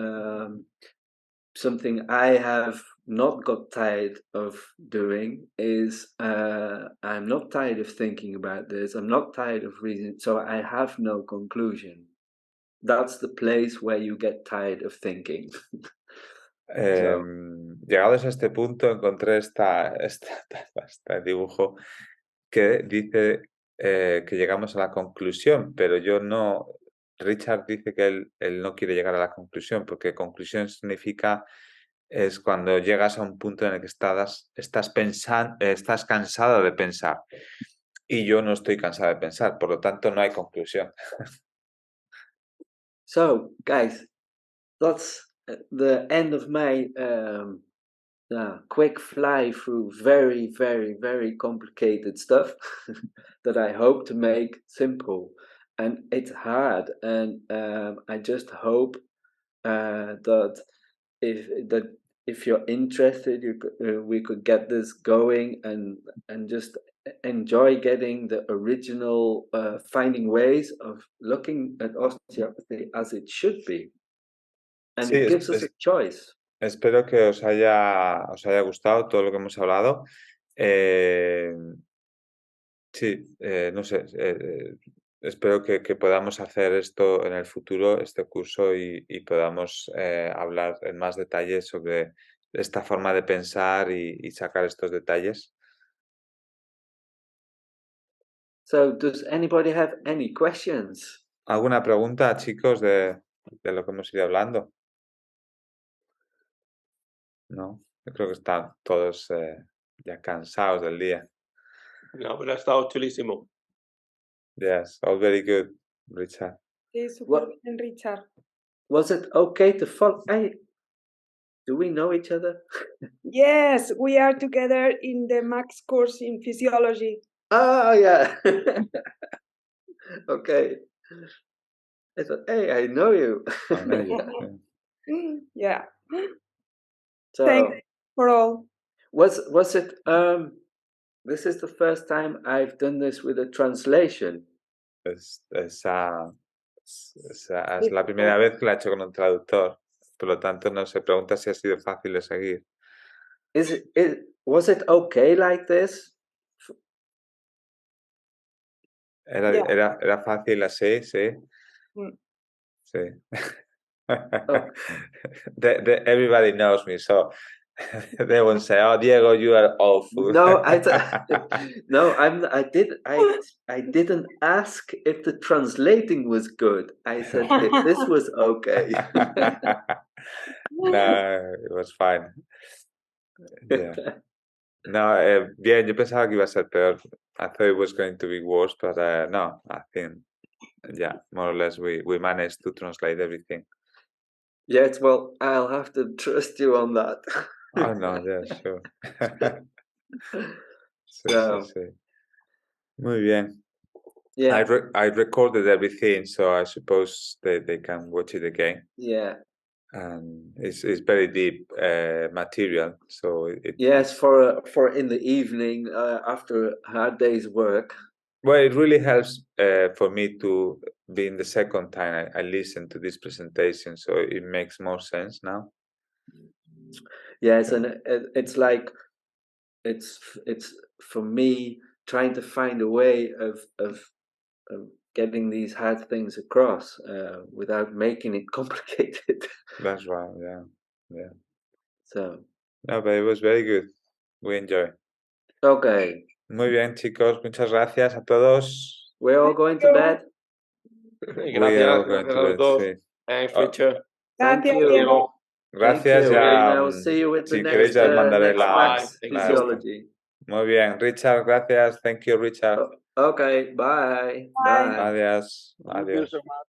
something I have not got tired of doing. Is I'm not tired of thinking about this, I'm not tired of reading, so I have no conclusion. That's the place where you get tired of thinking. Llegados a este punto, encontré este dibujo que dice que llegamos a la conclusión, pero yo no. Richard dice que él no quiere llegar a la conclusión, porque conclusión significa es cuando llegas a un punto en el que estás cansado de pensar. Y yo no estoy cansado de pensar, por lo tanto no hay conclusión. So, guys, that's the end of my quick fly through very, very, very complicated stuff that I hope to make simple. And it's hard, and I just hope that if you're interested, we could get this going and just enjoy getting the original, finding ways of looking at osteopathy as it should be. And Sí, it gives us a choice. Espero que os haya gustado todo lo que hemos hablado. Sí, no sé, espero que podamos hacer esto en el futuro, este curso, y podamos hablar en más detalle sobre esta forma de pensar y sacar estos detalles. So, does anybody have any questions? ¿Alguna pregunta, chicos, de lo que hemos ido hablando? No, yo creo que están todos ya cansados del día. No, pero ha estado chulísimo. Yes, all very good, Richard. Sí, súper bien, Richard. Was it okay to follow? Do we know each other? Yes, we are together in the Max course in physiology. Oh, yeah. Okay. I thought, hey, I know you. I know you. Yeah. So, thanks for all. was it? This is the first time I've done this with a translation. Es la primera vez que la he hecho con un traductor, por lo tanto no se pregunta si ha sido fácil de seguir. Was it okay like this? Yeah. Era fácil así, sí. Mm. Sí. Everybody knows me, so they won't say, "Oh, Diego, you are awful." No, no, I didn't ask if the translating was good. I said if this was okay. No, it was fine. Yeah. No, bien, yo pensaba que iba a ser peor. I thought it was going to be worse, but no, I think, yeah, more or less we managed to translate everything. Yes, well, I'll have to trust you on that. Oh, no, yeah, sure. Sí, So, sí, sí. Muy bien. yeah, I recorded everything, so I suppose they can watch it again. yeah. And it's very deep material, so Yes, for in the evening after a hard day's work. Well, it really helps for me to be in the second time I listen to this presentation, so it makes more sense now. Yes, and it's like it's for me trying to find a way of getting these hard things across without making it complicated. That's right. Yeah. So. No, but it was very good. We enjoy. Okay. Muy bien, chicos. Muchas gracias a todos. We're all going to bed. We are all Gracias, going gracias to a los bed, dos. sí. Thanks, Oh, Richard. Thank Gracias, you. Diego. Gracias. Thank you. Ya, And I'll see you with the si next, queréis ya os mandaré next la Max Thank la you. Physiology. Muy bien, Richard, gracias. Thank you, Richard. Okay, bye. Bye. Bye. Adiós. Thank you Adiós. so much.